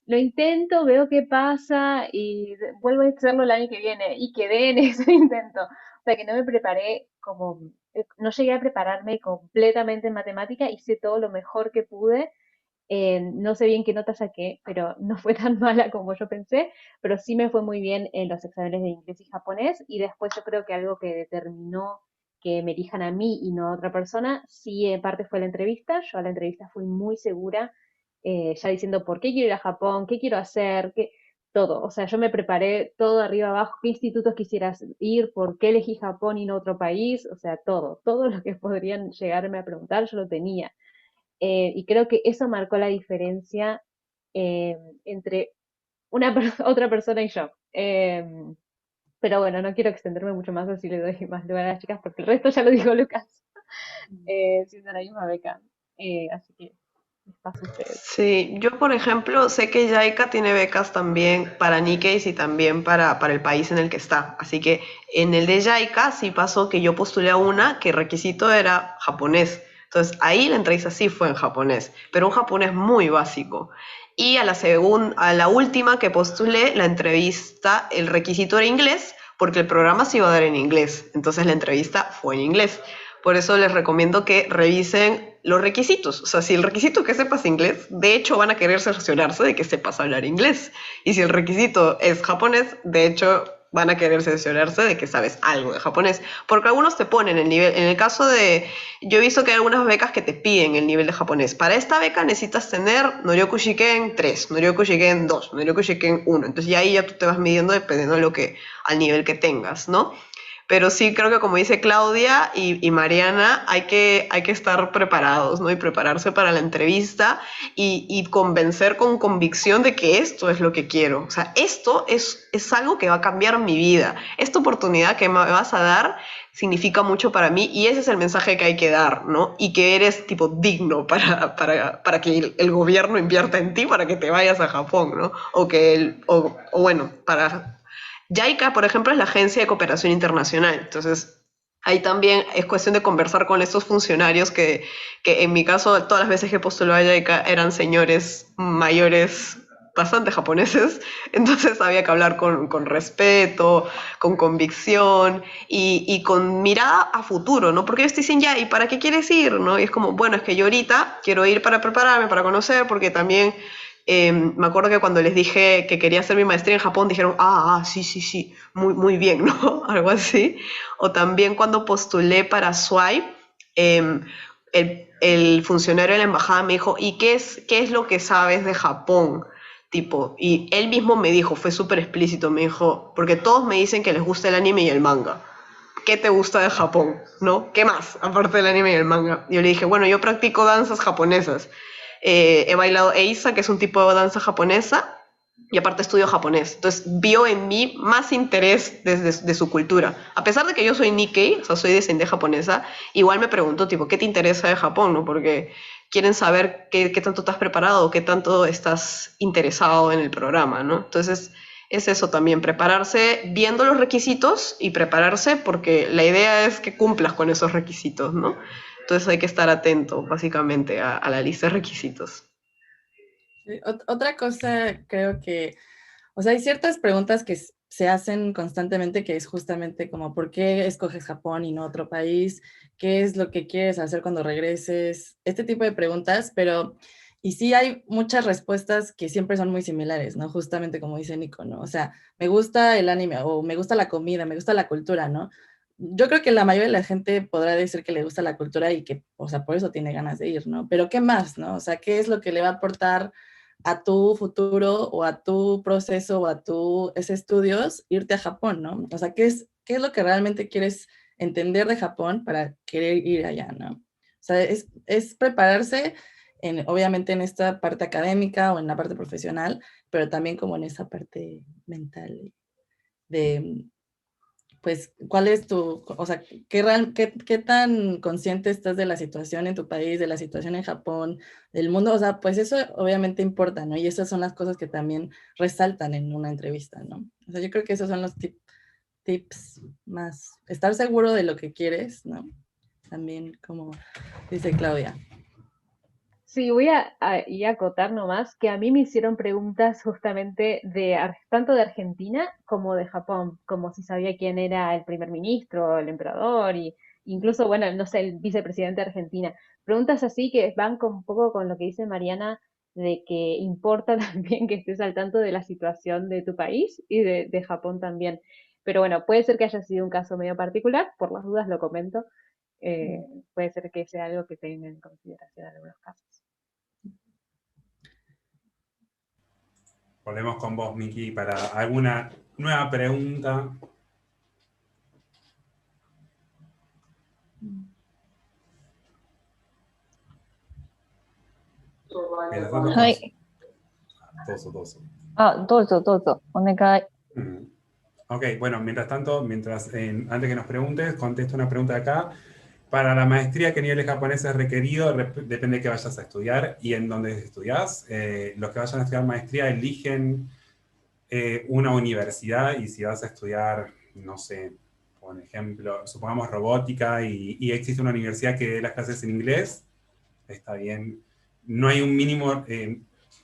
S5: lo intento, veo qué pasa y vuelvo a hacerlo el año que viene y quedé en ese intento. O sea, que no me preparé como, no llegué a prepararme completamente en matemática, hice todo lo mejor que pude. No sé bien qué nota saqué, pero no fue tan mala como yo pensé, pero sí me fue muy bien en los exámenes de inglés y japonés, y después yo creo que algo que determinó que me elijan a mí y no a otra persona, sí en parte fue la entrevista. Yo a la entrevista fui muy segura, ya diciendo por qué quiero ir a Japón, qué quiero hacer, qué, todo. O sea, yo me preparé todo de arriba abajo, qué institutos quisieras ir, por qué elegí Japón y no otro país, o sea, todo, todo lo que podrían llegarme a preguntar, yo lo tenía. Y creo que eso marcó la diferencia entre otra persona y yo. Pero bueno, no quiero extenderme mucho más, así le doy más lugar a las chicas, porque el resto ya lo dijo Lucas, siendo la misma beca. Así que les paso a ustedes.
S4: Sí, yo por ejemplo sé que JICA tiene becas también para Nikkeis y también para el país en el que está. Así que en el de JICA sí pasó que yo postulé a una que el requisito era japonés. Entonces ahí la entrevista sí fue en japonés, pero un japonés muy básico. Y a la última que postulé, la entrevista, el requisito era inglés, porque el programa se iba a dar en inglés. Entonces la entrevista fue en inglés. Por eso les recomiendo que revisen los requisitos. O sea, si el requisito es que sepas inglés, de hecho van a querer cerciorarse de que sepas hablar inglés. Y si el requisito es japonés, de hecho van a querer cerciorarse de que sabes algo de japonés. Porque algunos te ponen el nivel. En el caso de... Yo he visto que hay algunas becas que te piden el nivel de japonés. Para esta beca necesitas tener Noryoku Shiken 3, Noryoku Shiken 2, Noryoku Shiken 1. Entonces ya ahí ya tú te vas midiendo dependiendo de al nivel que tengas, ¿no? Pero sí, creo que como dice Claudia y Mariana, hay que estar preparados, ¿no? Y prepararse para la entrevista y convencer con convicción de que esto es lo que quiero. O sea, esto es algo que va a cambiar mi vida. Esta oportunidad que me vas a dar significa mucho para mí, y ese es el mensaje que hay que dar, ¿no? Y que eres tipo digno para que el gobierno invierta en ti para que te vayas a Japón, ¿no? O bueno, para... JICA, por ejemplo, es la Agencia de Cooperación Internacional. Entonces, ahí también es cuestión de conversar con estos funcionarios que en mi caso, todas las veces que postulé a JICA eran señores mayores, bastante japoneses. Entonces había que hablar con respeto, con convicción y con mirada a futuro, ¿no? Porque ellos te dicen, ya, ¿y para qué quieres ir? ¿No? Y es como, bueno, es que yo ahorita quiero ir para prepararme, para conocer, porque también... me acuerdo que cuando les dije que quería hacer mi maestría en Japón, dijeron, sí, sí, sí, muy, muy bien, ¿no? Algo así. O también cuando postulé para SWAI, el funcionario de la embajada me dijo, ¿y qué es lo que sabes de Japón? Tipo, y él mismo me dijo, fue súper explícito, me dijo, porque todos me dicen que les gusta el anime y el manga. ¿Qué te gusta de Japón? ¿No? ¿Qué más, aparte del anime y el manga? Yo le dije, bueno, yo practico danzas japonesas. He bailado Eisa, que es un tipo de danza japonesa, y aparte estudio japonés. Entonces vio en mí más interés de su cultura. A pesar de que yo soy Nikkei, o sea, soy descendiente japonesa, igual me pregunto, tipo, ¿qué te interesa de Japón? ¿No? Porque quieren saber qué tanto estás preparado, qué tanto estás interesado en el programa, ¿no? Entonces, es eso también, prepararse viendo los requisitos y prepararse porque la idea es que cumplas con esos requisitos, ¿no? Entonces hay que estar atento, básicamente, a la lista de requisitos.
S3: Otra cosa, creo que, o sea, hay ciertas preguntas que se hacen constantemente, que es justamente como, ¿por qué escoges Japón y no otro país? ¿Qué es lo que quieres hacer cuando regreses? Este tipo de preguntas, pero Y sí hay muchas respuestas que siempre son muy similares, ¿no? Justamente como dice Nico, ¿no? O sea, me gusta el anime o me gusta la comida, me gusta la cultura, ¿no? Yo creo que la mayoría de la gente podrá decir que le gusta la cultura y que, o sea, por eso tiene ganas de ir, ¿no? Pero ¿qué más, no? O sea, ¿qué es lo que le va a aportar a tu futuro o a tu proceso o a tu ese estudios irte a Japón, ¿no? O sea, qué es lo que realmente quieres entender de Japón para querer ir allá, ¿no? O sea, es prepararse obviamente en esta parte académica o en la parte profesional, pero también como en esa parte mental de, pues, ¿cuál es tu, o sea, qué tan consciente estás de la situación en tu país, de la situación en Japón, del mundo? O sea, pues eso obviamente importa, ¿no? Y esas son las cosas que también resaltan en una entrevista, ¿no? O sea, yo creo que esos son los tips más, estar seguro de lo que quieres, ¿no? También, como dice Claudia.
S5: Sí, voy y a acotar nomás que a mí me hicieron preguntas justamente tanto de Argentina como de Japón, como si sabía quién era el primer ministro, el emperador y incluso, bueno, no sé, el vicepresidente de Argentina. Preguntas así que van con, un poco con lo que dice Mariana, de que importa también que estés al tanto de la situación de tu país y de Japón también. Pero bueno, puede ser que haya sido un caso medio particular, por las dudas lo comento. Eh, Puede ser que sea algo que tenga en consideración en algunos casos.
S2: Volvemos con vos, Miki, para alguna nueva pregunta. Mientras tanto,
S1: はい。
S2: どうぞ。
S1: どうぞどうぞ。お願い。
S2: Ok, bueno, mientras tanto, antes que nos preguntes, contesto una pregunta de acá. Para la maestría, ¿qué nivel de japonés es requerido? Depende de qué vayas a estudiar y en dónde estudias. Los que vayan a estudiar maestría eligen una universidad y si vas a estudiar, no sé, por ejemplo, supongamos robótica y existe una universidad que dé las clases en inglés, está bien. No hay un mínimo,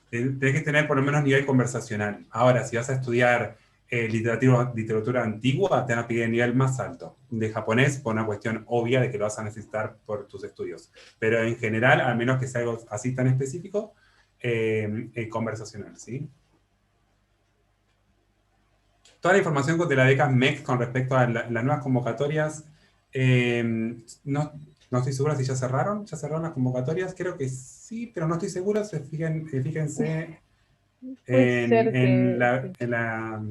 S2: tenés que tener por lo menos nivel conversacional. Ahora, si vas a estudiar literatura antigua, te van a pedir el nivel más alto de japonés por una cuestión obvia de que lo vas a necesitar por tus estudios. Pero en general, al menos que sea algo así tan específico, conversacional, ¿sí? Toda la información de la beca MEC con respecto a las nuevas convocatorias, no estoy segura si ya cerraron las convocatorias, creo que sí, pero no estoy segura, fíjense
S5: Puede ser
S2: en
S5: que
S2: la,
S5: sí.
S2: en la,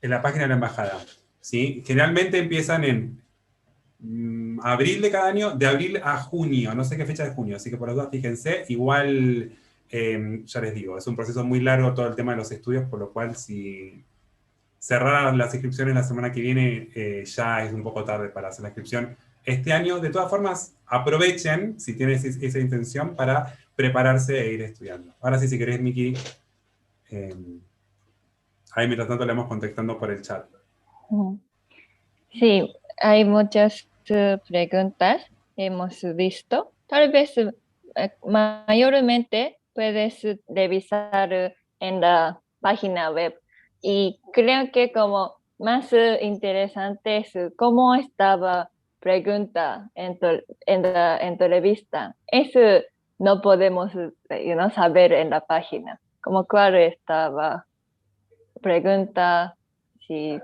S2: en la página de la embajada. ¿Sí? Generalmente empiezan en abril de cada año, de abril a junio, no sé qué fecha de junio, así que por las dudas fíjense, igual, ya les digo, es un proceso muy largo todo el tema de los estudios, por lo cual si cerraran las inscripciones la semana que viene, ya es un poco tarde para hacer la inscripción este año. De todas formas, aprovechen, si tienen esa intención, para prepararse e ir estudiando. Ahora sí, si querés, Miki, ahí mientras tanto le vamos contactando por el chat.
S1: Sí, hay muchas preguntas hemos visto. Tal vez mayormente puedes revisar en la página web. Y creo que como más interesante es cómo estaba pregunta en la entrevista. Eso no podemos saber en la página. Como cuál estaba pregunta, si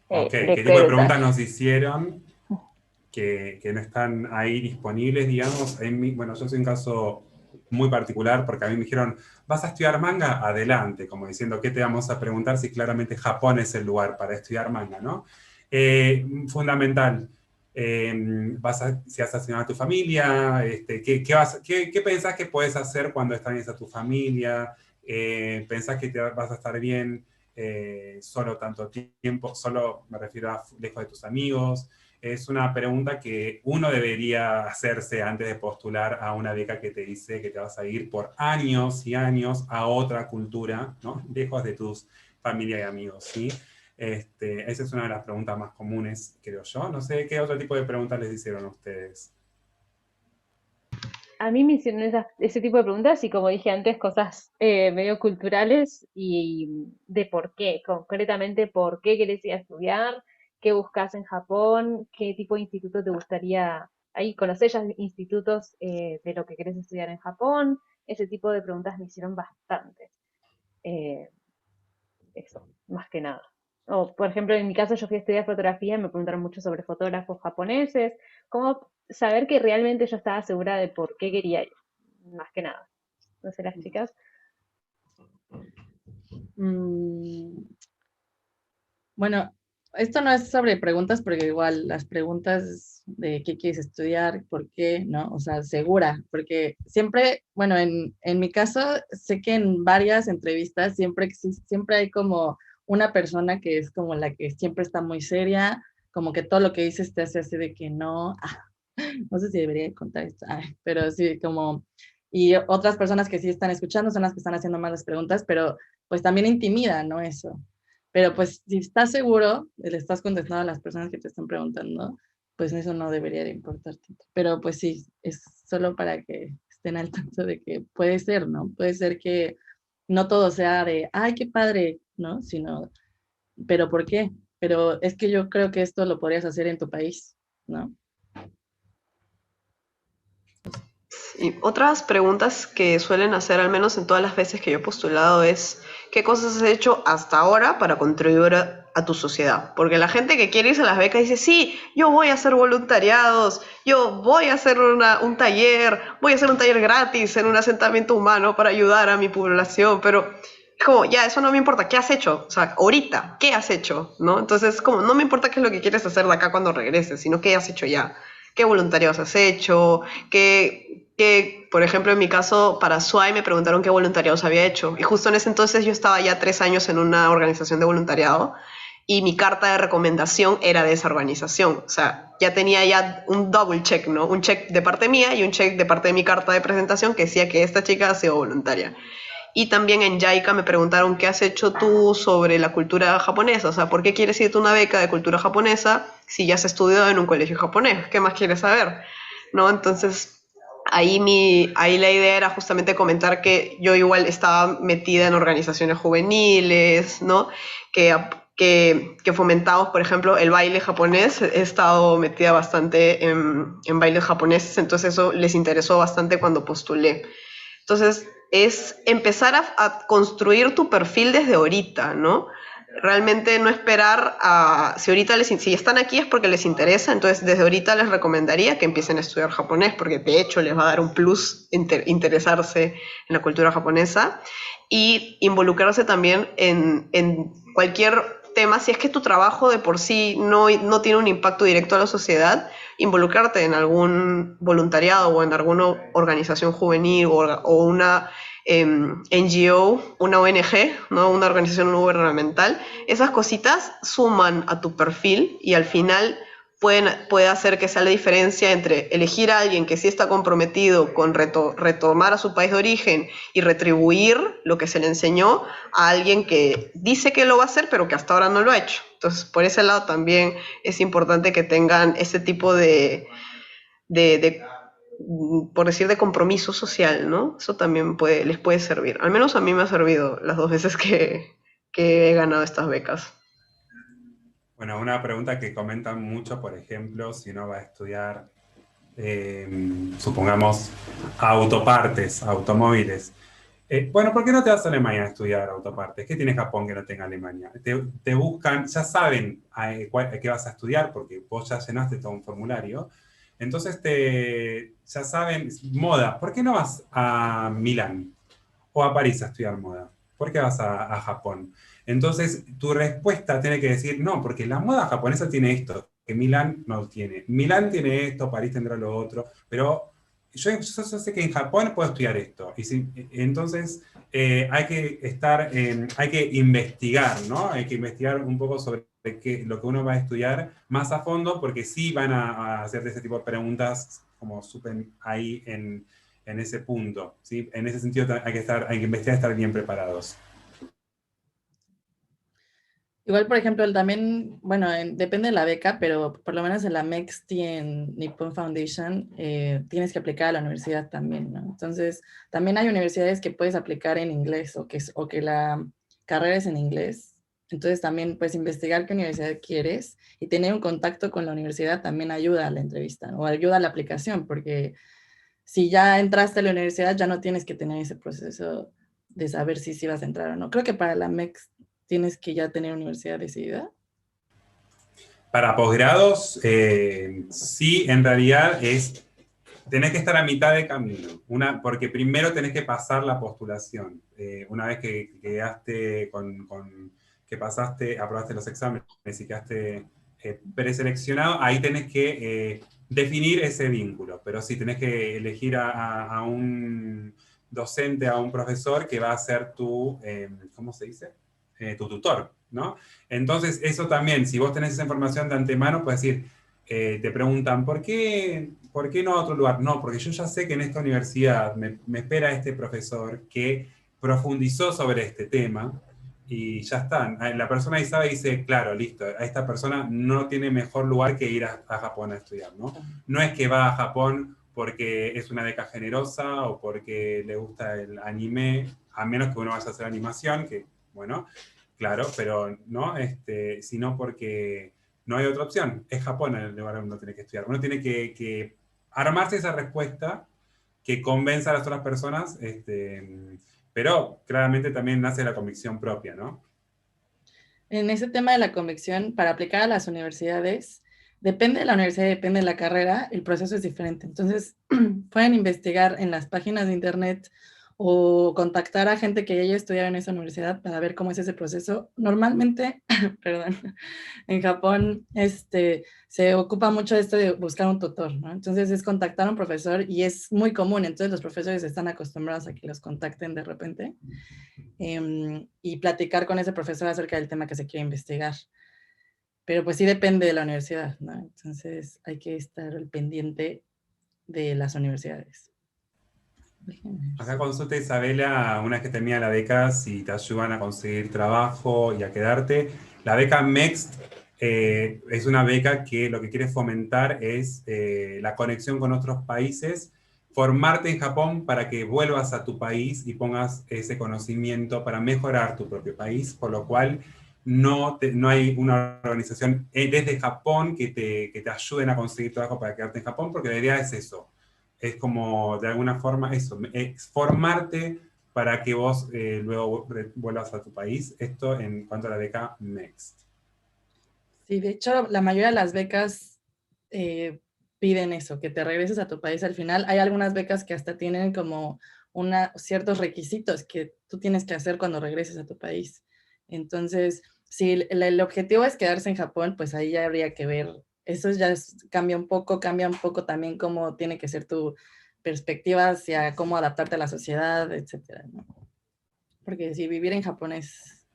S2: Ok, ¿qué tipo de
S1: recuerdas.
S2: preguntas nos hicieron que no están ahí disponibles, digamos? Bueno, yo soy un caso muy particular porque a mí me dijeron, ¿vas a estudiar manga? Adelante, como diciendo, ¿qué te vamos a preguntar si claramente Japón es el lugar para estudiar manga, ¿no? Fundamental. Si vas a estudiar a tu familia, ¿qué pensás que puedes hacer cuando extrañes a tu familia? ¿Pensás que vas a estar bien solo tanto tiempo? Solo me refiero a lejos de tus amigos. Es una pregunta que uno debería hacerse antes de postular a una beca que te dice que te vas a ir por años y años a otra cultura, ¿no? Lejos de tus familia y amigos, ¿sí? Esa es una de las preguntas más comunes, creo yo. No sé qué otro tipo de preguntas les hicieron a ustedes.
S5: A mí me hicieron ese tipo de preguntas y como dije antes, cosas medio culturales y de por qué, concretamente por qué querés ir a estudiar, qué buscas en Japón, qué tipo de instituto te gustaría ahí conocés ya institutos de lo que querés estudiar en Japón, ese tipo de preguntas me hicieron bastante. Eh, Eso, más que nada. O, por ejemplo, en mi caso yo fui a estudiar fotografía y me preguntaron mucho sobre fotógrafos japoneses, cómo saber que realmente yo estaba segura de por qué quería ir, más que nada. No sé, las chicas.
S3: Mm, bueno, esto no es sobre preguntas, porque igual las preguntas de qué quieres estudiar, por qué, ¿no? O sea, segura, porque siempre, bueno, en mi caso, sé que en varias entrevistas siempre existe, siempre hay como una persona que es como la que siempre está muy seria, como que todo lo que dices te hace así de que no, no sé si debería contar esto, pero sí, como, y otras personas que sí están escuchando son las que están haciendo más las preguntas, pero pues también intimida, ¿no? Eso. Pero pues si estás seguro, le estás contestando a las personas que te están preguntando, pues eso no debería de importarte. Pero pues sí, es solo para que estén al tanto de que puede ser, ¿no? Puede ser que no todo sea de, ay, qué padre, ¿no? Sino, pero ¿por qué? Pero es que yo creo que esto lo podrías hacer en tu país, ¿no?
S4: Y otras preguntas que suelen hacer, al menos en todas las veces que yo he postulado, es ¿qué cosas has hecho hasta ahora para contribuir a tu sociedad? Porque la gente que quiere irse a las becas dice, sí, yo voy a hacer voluntariados, yo voy a hacer un taller, voy a hacer un taller gratis en un asentamiento humano para ayudar a mi población, pero es como, ya, eso no me importa, ¿qué has hecho? O sea, ahorita, ¿qué has hecho? ¿No? Entonces, como, no me importa qué es lo que quieres hacer de acá cuando regreses, sino qué has hecho ya. ¿Qué voluntariados has hecho? Por ejemplo, en mi caso, para SWAI me preguntaron qué voluntariados había hecho. Y justo en ese entonces yo estaba ya 3 años en una organización de voluntariado y mi carta de recomendación era de esa organización. O sea, ya tenía ya un double check, ¿no? Un check de parte mía y un check de parte de mi carta de presentación que decía que esta chica ha sido voluntaria. Y también en JICA me preguntaron qué has hecho tú sobre la cultura japonesa. O sea, ¿por qué quieres irte a una beca de cultura japonesa si ya has estudiado en un colegio japonés? ¿Qué más quieres saber? ¿No? Entonces, ahí la idea era justamente comentar que yo igual estaba metida en organizaciones juveniles, ¿no? Que fomentamos, por ejemplo, el baile japonés. He estado metida bastante en bailes japoneses, entonces eso les interesó bastante cuando postulé. Entonces, es empezar a construir tu perfil desde ahorita, ¿no? Realmente no esperar a... Si están aquí es porque les interesa, entonces desde ahorita les recomendaría que empiecen a estudiar japonés, porque de hecho les va a dar un plus interesarse en la cultura japonesa y involucrarse también en cualquier tema. Si es que tu trabajo de por sí no tiene un impacto directo a la sociedad, involucrarte en algún voluntariado o en alguna organización juvenil o una NGO, una ONG, ¿no? Una organización no gubernamental. Esas cositas suman a tu perfil y al final puede hacer que sea la diferencia entre elegir a alguien que sí está comprometido con retomar a su país de origen y retribuir lo que se le enseñó a alguien que dice que lo va a hacer pero que hasta ahora no lo ha hecho. Entonces, por ese lado también es importante que tengan ese tipo de por decir, de compromiso social, ¿no? Eso también les puede servir. Al menos a mí me ha servido las 2 veces que he ganado estas becas.
S2: Bueno, una pregunta que comentan mucho, por ejemplo, si uno va a estudiar, supongamos, autopartes, automóviles. Bueno, ¿por qué no te vas a Alemania a estudiar autopartes? ¿Qué tiene Japón que no tenga Alemania? Te buscan, ya saben qué vas a estudiar, porque vos ya llenaste todo un formulario. Entonces ya saben, moda. ¿Por qué no vas a Milán o a París a estudiar moda? ¿Por qué vas a Japón? Entonces tu respuesta tiene que decir, no, porque la moda japonesa tiene esto, que Milán no tiene. Milán tiene esto, París tendrá lo otro, pero yo sé que en Japón puedo estudiar esto. Entonces hay que investigar, ¿no? Hay que investigar un poco sobre lo que uno va a estudiar más a fondo, porque sí van a hacer ese tipo de preguntas como súper ahí en ese punto, ¿sí? En ese sentido hay que investigar y estar bien preparados.
S3: Igual, por ejemplo, también, bueno, depende de la beca, pero por lo menos en la MEXT y en Nippon Foundation tienes que aplicar a la universidad también, ¿no? Entonces, también hay universidades que puedes aplicar en inglés o que la carrera es en inglés. Entonces también pues investigar qué universidad quieres y tener un contacto con la universidad también ayuda a la entrevista, ¿no? O ayuda a la aplicación, porque si ya entraste a la universidad ya no tienes que tener ese proceso de saber si vas a entrar o no. Creo que para la MEX tienes que ya tener universidad decidida.
S2: Para posgrados, sí, en realidad tenés que estar a mitad de camino, porque primero tenés que pasar la postulación. Una vez que quedaste que pasaste, aprobaste los exámenes y quedaste preseleccionado, ahí tenés que definir ese vínculo. Pero sí, tenés que elegir a un docente, a un profesor que va a ser tu, ¿cómo se dice? Tu tutor, ¿no? Entonces, eso también, si vos tenés esa información de antemano, puedes decir, te preguntan, ¿por qué no a otro lugar? No, porque yo ya sé que en esta universidad me espera este profesor que profundizó sobre este tema y ya está. La persona ahí sabe y dice, claro, listo, a esta persona no tiene mejor lugar que ir a Japón a estudiar, ¿no? No es que va a Japón porque es una beca generosa o porque le gusta el anime, a menos que uno vaya a hacer animación, que, bueno, claro, pero no, sino porque no hay otra opción. Es Japón el lugar donde uno tiene que estudiar. Uno tiene que armarse esa respuesta que convenza a las otras personas, pero claramente también nace la convicción propia, ¿no?
S3: En ese tema de la convicción, para aplicar a las universidades, depende de la universidad, depende de la carrera, el proceso es diferente. Entonces, pueden investigar en las páginas de internet o contactar a gente que ya haya estudiado en esa universidad para ver cómo es ese proceso. Normalmente, perdón, en Japón se ocupa mucho esto de buscar un tutor, ¿no? Entonces es contactar a un profesor y es muy común, entonces los profesores están acostumbrados a que los contacten de repente y platicar con ese profesor acerca del tema que se quiere investigar. Pero pues sí depende de la universidad, ¿no? Entonces hay que estar al pendiente de las universidades.
S2: Acá consulta Isabela, una vez que termina la beca, si te ayudan a conseguir trabajo y a quedarte. La beca MEXT es una beca que lo que quiere fomentar es la conexión con otros países, formarte en Japón para que vuelvas a tu país y pongas ese conocimiento para mejorar tu propio país, por lo cual no hay una organización desde Japón que te ayuden a conseguir trabajo para quedarte en Japón, porque la idea es eso. Es como, de alguna forma, eso, es formarte para que vos luego vuelvas a tu país. Esto en cuanto a la beca MEXT.
S3: Sí, de hecho, la mayoría de las becas piden eso, que te regreses a tu país al final. Hay algunas becas que hasta tienen como ciertos requisitos que tú tienes que hacer cuando regreses a tu país. Entonces, si el objetivo es quedarse en Japón, pues ahí ya habría que ver. Eso ya cambia un poco también cómo tiene que ser tu perspectiva hacia cómo adaptarte a la sociedad, etcétera, ¿no? Porque si vivir en Japón es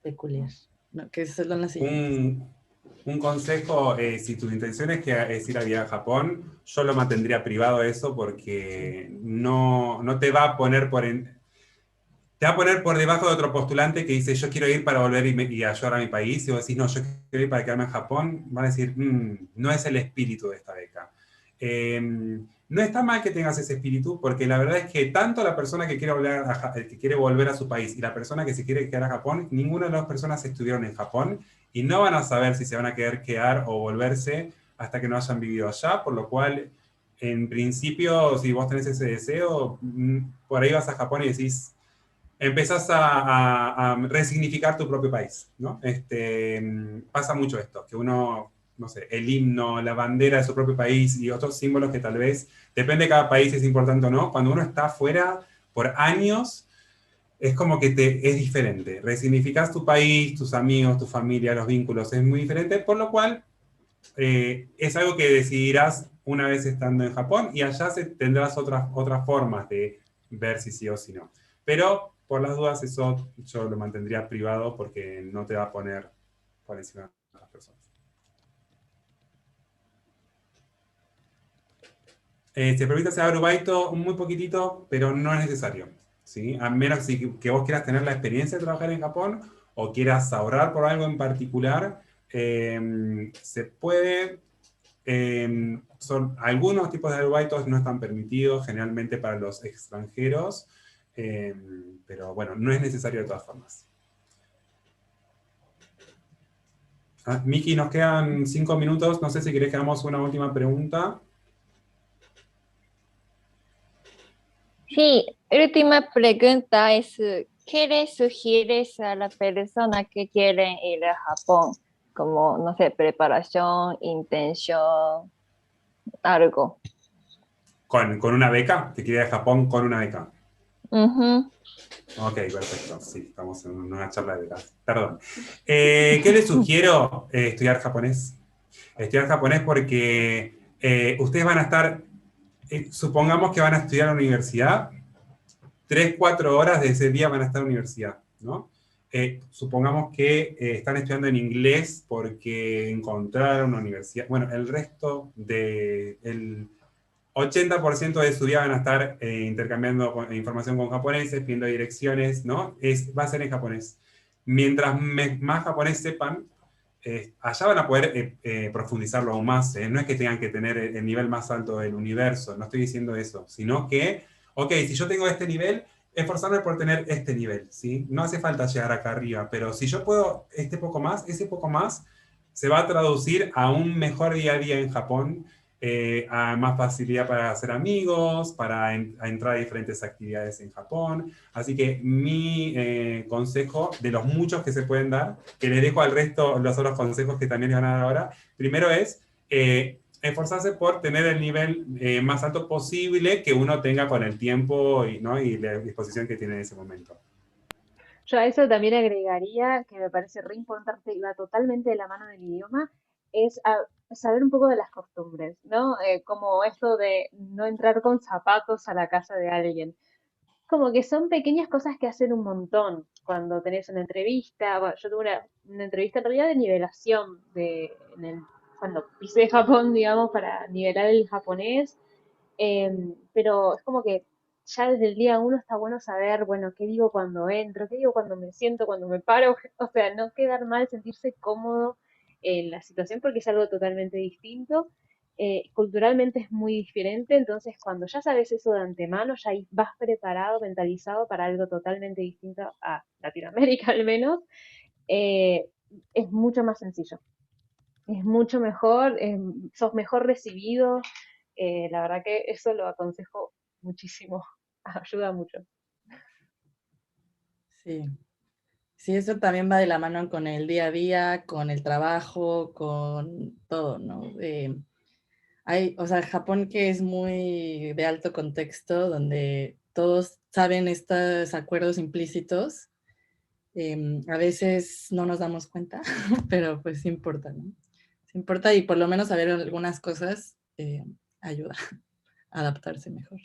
S3: peculiar, ¿no? Que eso es lo siguiente.
S2: Un consejo, si tu intención es ir a viajar a Japón, yo lo mantendría privado eso porque no te va a poner te va a poner por debajo de otro postulante que dice yo quiero ir para volver y ayudar a mi país, y vos decís no, yo quiero ir para quedarme en Japón, van a decir no es el espíritu de esta beca. No está mal que tengas ese espíritu, porque la verdad es que tanto la persona que quiere volver a su país y la persona que se quiere quedar a Japón, ninguna de las dos personas estuvieron en Japón y no van a saber si se van a querer quedar o volverse hasta que no hayan vivido allá, por lo cual, en principio, si vos tenés ese deseo, por ahí vas a Japón y decís, empezás a resignificar tu propio país, ¿no? Pasa mucho esto, que uno, no sé, el himno, la bandera de su propio país y otros símbolos que tal vez, depende de cada país si es importante o no, cuando uno está afuera por años, es como que es diferente. Resignificás tu país, tus amigos, tu familia, los vínculos, es muy diferente, por lo cual es algo que decidirás una vez estando en Japón y allá tendrás otras formas de ver si sí o si no. Pero por las dudas eso yo lo mantendría privado porque no te va a poner por encima de las personas. Se permite hacer arubaito muy poquitito, pero no es necesario, ¿sí? A menos que vos quieras tener la experiencia de trabajar en Japón o quieras ahorrar por algo en particular, se puede. Algunos tipos de arubaitos no están permitidos, generalmente para los extranjeros, pero bueno, no es necesario de todas formas. Miki, nos quedan 5 minutos. No sé si querés que hagamos una última pregunta.
S1: Sí, última pregunta es, ¿qué le sugieres a la persona que quieren ir a Japón? Como, no sé, preparación, intención, algo.
S2: Con una beca, te quiere ir a Japón con una beca.
S1: Ujú.
S2: Ok, perfecto. Sí, estamos en una charla de becas. Perdón. ¿Qué les sugiero? Estudiar japonés. Estudiar japonés porque ustedes van a estar, supongamos que van a estudiar en la universidad, 3, 4 horas de ese día van a estar en la universidad, ¿no? Supongamos que están estudiando en inglés porque encontraron una universidad. Bueno, el resto del 80% de su día van a estar intercambiando información con japoneses, viendo direcciones, ¿no? Va a ser en japonés. Mientras más japonés sepan, allá van a poder profundizarlo aún más. No es que tengan que tener el nivel más alto del universo, no estoy diciendo eso, sino que, ok, si yo tengo este nivel, esforzarme por tener este nivel, ¿sí? No hace falta llegar acá arriba, pero si yo puedo ese poco más se va a traducir a un mejor día a día en Japón, a más facilidad para hacer amigos, para entrar a diferentes actividades en Japón. Así que mi consejo, de los muchos que se pueden dar, que les dejo al resto los otros consejos que también les van a dar ahora, primero es esforzarse por tener el nivel más alto posible que uno tenga con el tiempo y, ¿no? y la disposición que tiene en ese momento.
S5: Yo a eso también agregaría, que me parece re importante y va totalmente de la mano del idioma, es saber un poco de las costumbres, ¿no? Como esto de no entrar con zapatos a la casa de alguien. Como que son pequeñas cosas que hacen un montón cuando tenés una entrevista. Bueno, yo tuve una entrevista en realidad de nivelación cuando pisé Japón, digamos, para nivelar el japonés. Pero es como que ya desde el día uno está bueno saber, bueno, qué digo cuando entro, qué digo cuando me siento, cuando me paro. O sea, no quedar mal, sentirse cómodo en la situación porque es algo totalmente distinto. Culturalmente es muy diferente, entonces cuando ya sabes eso de antemano, ya ahí vas preparado, mentalizado para algo totalmente distinto a Latinoamérica al menos, eh, es mucho más sencillo, es mucho mejor, sos mejor recibido, la verdad que eso lo aconsejo muchísimo, ayuda mucho.
S3: Sí. Sí, eso también va de la mano con el día a día, con el trabajo, con todo, ¿no? O sea, Japón que es muy de alto contexto, donde todos saben estos acuerdos implícitos, a veces no nos damos cuenta, pero pues sí importa, ¿no? Sí importa y por lo menos saber algunas cosas ayuda a adaptarse mejor.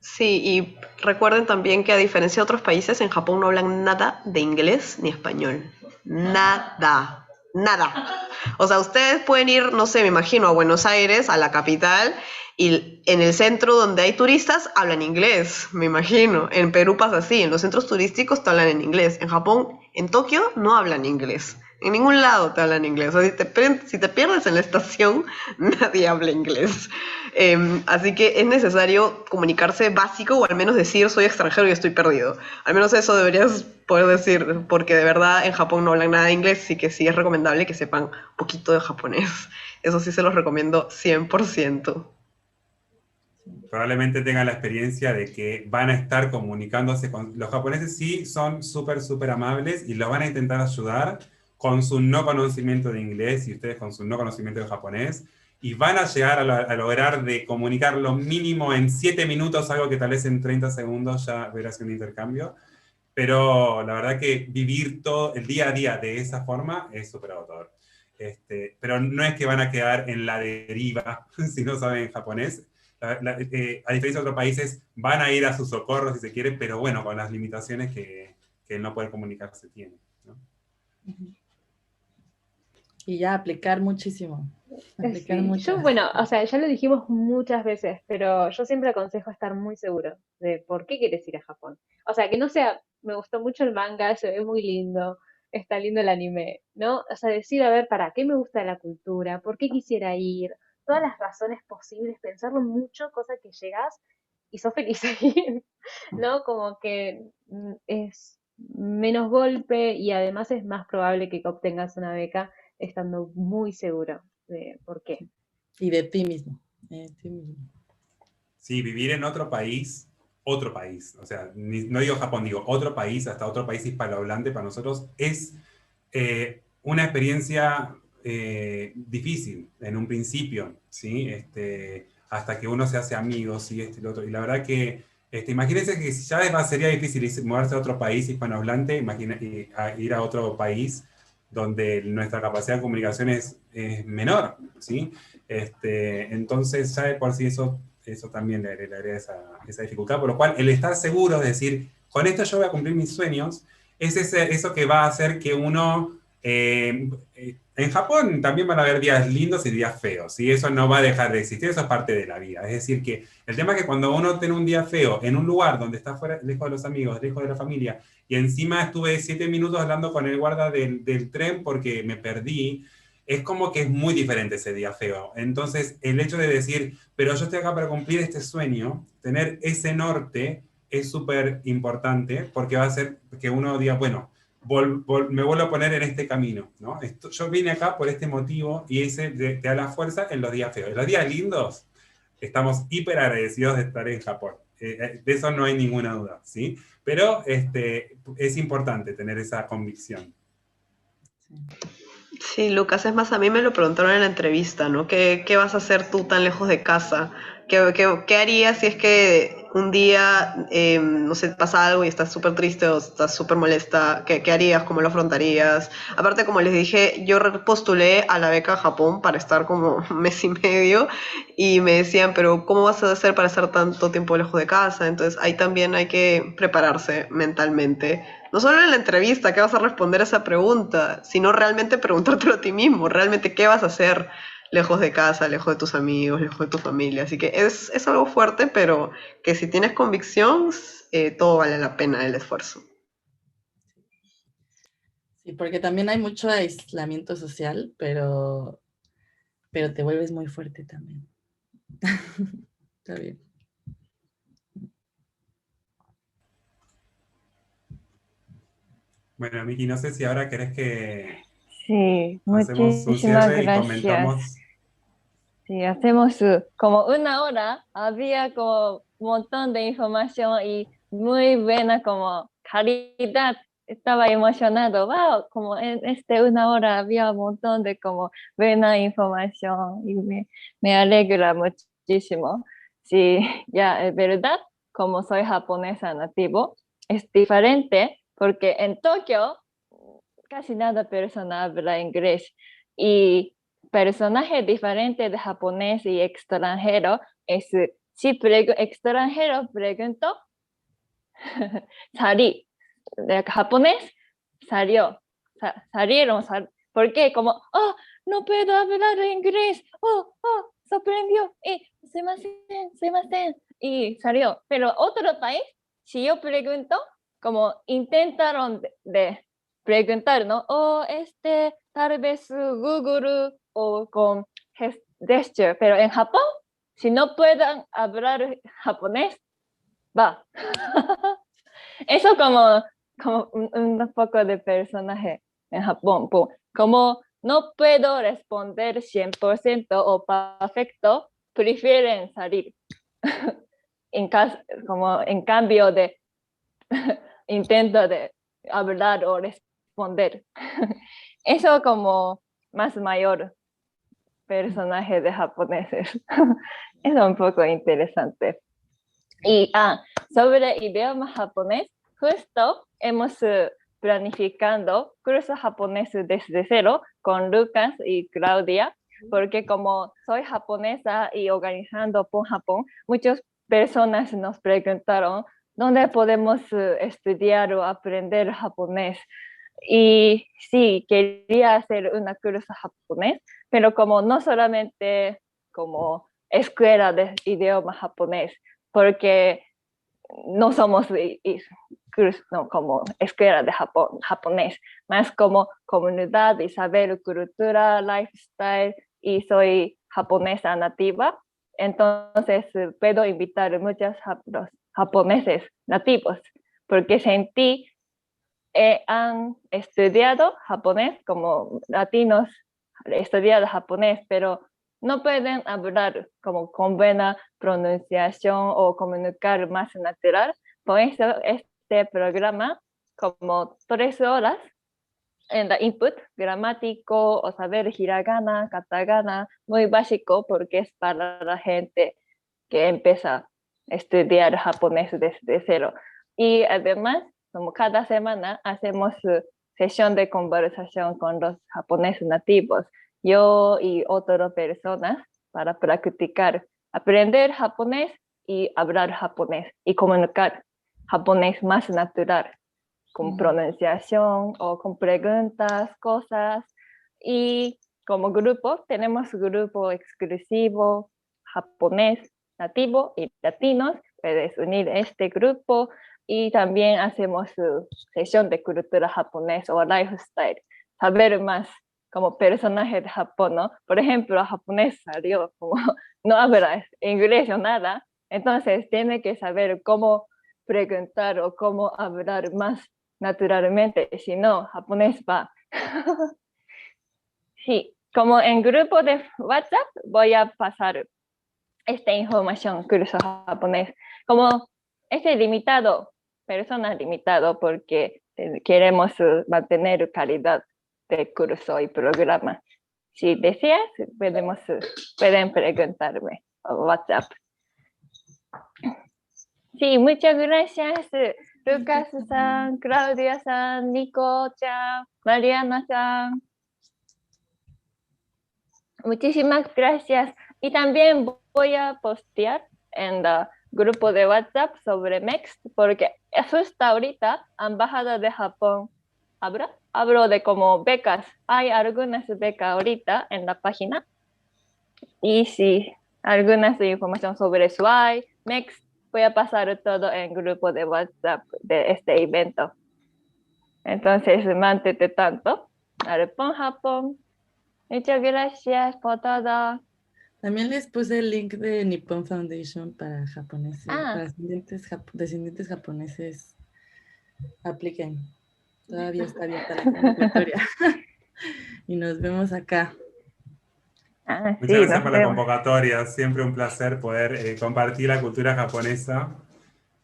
S4: Sí, y recuerden también que a diferencia de otros países, en Japón no hablan nada de inglés ni español. Nada, nada. O sea, ustedes pueden ir, no sé, me imagino, a Buenos Aires, a la capital, y en el centro donde hay turistas hablan inglés, me imagino. En Perú pasa así, en los centros turísticos te hablan en inglés. En Japón, en Tokio, no hablan inglés. En ningún lado te hablan inglés. O sea, si te pierdes en la estación, nadie habla inglés. Así que es necesario comunicarse básico o al menos decir soy extranjero y estoy perdido. Al menos eso deberías poder decir, porque de verdad en Japón no hablan nada de inglés, así que sí es recomendable que sepan un poquito de japonés. Eso sí se los recomiendo 100%.
S2: Probablemente tengan la experiencia de que van a estar comunicándose con... Los japoneses sí son súper, súper amables y los van a intentar ayudar con su no conocimiento de inglés y ustedes con su no conocimiento de japonés y van a llegar a lograr de comunicar lo mínimo en 7 minutos, algo que tal vez en 30 segundos ya hubiera sido un intercambio. Pero la verdad que vivir todo el día a día de esa forma es súper agotador. Pero no es que van a quedar en la deriva si no saben japonés. A diferencia de otros países, van a ir a su socorro si se quiere, pero bueno, con las limitaciones que el no poder comunicarse tiene, ¿no?
S3: Y ya aplicar muchísimo. Aplicar
S5: Sí,
S3: mucho.
S5: yo, bueno, o sea, ya lo dijimos muchas veces, pero yo siempre aconsejo estar muy seguro de por qué quieres ir a Japón. O sea, que no sea, me gustó mucho el manga, se ve muy lindo, está lindo el anime, ¿no? O sea, decir, a ver, ¿para qué me gusta la cultura? ¿Por qué quisiera ir? Todas las razones posibles, pensarlo mucho, cosa que llegas y sos feliz ahí, ¿no? Como que menos golpe y además es más probable que obtengas una beca estando muy seguro de por qué.
S3: Y de ti mismo. De ti mismo.
S2: Sí, vivir en otro país, o sea, no digo Japón, digo otro país, hasta otro país hispanohablante para nosotros, es una experiencia difícil en un principio, ¿sí? Hasta que uno se hace amigos y y lo otro. Y la verdad que, imagínense que si ya sería difícil moverse a otro país hispanohablante, ir a otro país donde nuestra capacidad de comunicación es menor, ¿sí? Entonces, ya de por sí eso también le agrega esa dificultad, por lo cual el estar seguro de decir, con esto yo voy a cumplir mis sueños, es eso que va a hacer que uno... en Japón también van a haber días lindos y días feos, y eso no va a dejar de existir, eso es parte de la vida. Es decir, que el tema es que cuando uno tiene un día feo en un lugar donde está fuera, lejos de los amigos, lejos de la familia, y encima estuve 7 minutos hablando con el guarda del tren porque me perdí, es como que es muy diferente ese día feo. Entonces, el hecho de decir, pero yo estoy acá para cumplir este sueño, tener ese norte es súper importante porque va a hacer que uno diga, bueno, me vuelvo a poner en este camino, ¿no? Yo vine acá por este motivo y ese te da la fuerza en los días feos. En los días lindos, estamos hiper agradecidos de estar en Japón. De eso no hay ninguna duda, ¿sí? Pero es importante tener esa convicción.
S4: Sí, Lucas, es más, a mí me lo preguntaron en la entrevista, ¿no? ¿Qué vas a hacer tú tan lejos de casa? ¿Qué harías si es que un día, no sé, pasa algo y estás súper triste o estás súper molesta? ¿Qué harías? ¿Cómo lo afrontarías? Aparte, como les dije, yo postulé a la beca a Japón para estar como un mes y medio y me decían, pero ¿cómo vas a hacer para estar tanto tiempo lejos de casa? Entonces ahí también hay que prepararse mentalmente. No solo en la entrevista, ¿qué vas a responder a esa pregunta? Sino realmente preguntártelo a ti mismo, realmente qué vas a hacer lejos de casa, lejos de tus amigos, lejos de tu familia. Así que es algo fuerte, pero que si tienes convicción, todo vale la pena el esfuerzo.
S3: Sí, porque también hay mucho aislamiento social, pero te vuelves muy fuerte también. Está bien.
S2: Bueno, Miki, no sé si ahora querés que
S1: Sí,
S2: hacemos un
S1: muchísimas
S2: cierre y
S1: gracias.
S2: comentamos.
S1: Sí, hacemos como una hora, había como un montón de información y muy buena como calidad. Estaba emocionado, wow, como en una hora había un montón de como buena información y me alegra muchísimo. Sí, ya es verdad, como soy japonesa nativo, es diferente porque en Tokio casi nada persona habla inglés y personaje diferente de japonés y extranjero es si extranjero pregunto salí de japonés salió salieron ¿por qué? Como oh no puedo hablar inglés sorprendió se me hacen y salió pero otro país si yo pregunto como intentaron de preguntar, ¿no? O tal vez Google o con gesture, pero en Japón, si no pueden hablar japonés, va. Eso como un poco de personaje en Japón, como no puedo responder 100% o perfecto, prefieren salir. Como en cambio de intento de hablar o responder. Eso como más mayor personaje de japoneses. Es un poco interesante. Y sobre idioma japonés, justo hemos planificando curso japonés desde cero con Lucas y Claudia, porque como soy japonesa y organizando por Japón, muchas personas nos preguntaron dónde podemos estudiar o aprender japonés. Y sí, quería hacer una curso japonés, pero como no solamente como escuela de idioma japonés, porque no somos no, como escuela de japonés, más como comunidad y saber cultura, lifestyle, y soy japonesa nativa, entonces puedo invitar muchos japoneses nativos, porque sentí han estudiado japonés, como latinos estudiado japonés, pero no pueden hablar como con buena pronunciación o comunicar más natural. Por eso este programa, como 3 horas, en la input gramático o saber hiragana, katakana, muy básico porque es para la gente que empieza a estudiar japonés desde cero. Y además, como cada semana hacemos sesión de conversación con los japoneses nativos, yo y otras personas, para practicar, aprender japonés y hablar japonés y comunicar japonés más natural, con pronunciación o con preguntas, cosas. Y como grupo, tenemos grupo exclusivo japonés nativo y latinos. Puedes unir este grupo y también hacemos sesión de cultura japonesa o lifestyle. Saber más como personaje de Japón, ¿no? Por ejemplo, japonés salió como no habla inglés o nada, entonces tiene que saber cómo preguntar o cómo hablar más naturalmente, si no, japonés va. Sí, como en grupo de WhatsApp voy a pasar esta información, curso japonés. Como es limitado, personas limitado, porque queremos mantener calidad de curso y programa. Si deseas, pueden preguntarme por WhatsApp. Sí, muchas gracias, Lucas-san, Claudia-san, Nico-chan, Mariana-san. Muchísimas gracias. Y también voy a postear en el grupo de WhatsApp sobre MEXT, porque justo ahorita, Embajada de Japón, hablo de como becas. Hay algunas becas ahorita en la página. Y sí, algunas información sobre SWAI, MEXT, voy a pasar todo en grupo de WhatsApp de este evento. Entonces, mantente tanto. Arpon Japón. Muchas gracias por todo.
S3: También les puse el link de Nippon Foundation para japoneses, para descendientes japoneses. Apliquen. Todavía está abierta la convocatoria. Y nos vemos acá.
S2: Muchas gracias por la convocatoria. Siempre un placer poder compartir la cultura japonesa.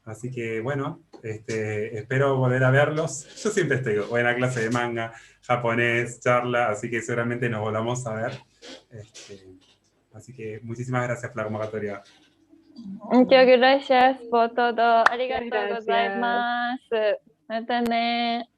S2: Así que, bueno, espero volver a verlos. Yo siempre estoy o en la clase de manga, japonés, charla, así que seguramente nos volvamos a ver. Así que muchísimas gracias por la convocatoria.
S1: Muchas gracias por todo. Arigatou
S4: Gracias.
S1: gozaimasu. Mata ne.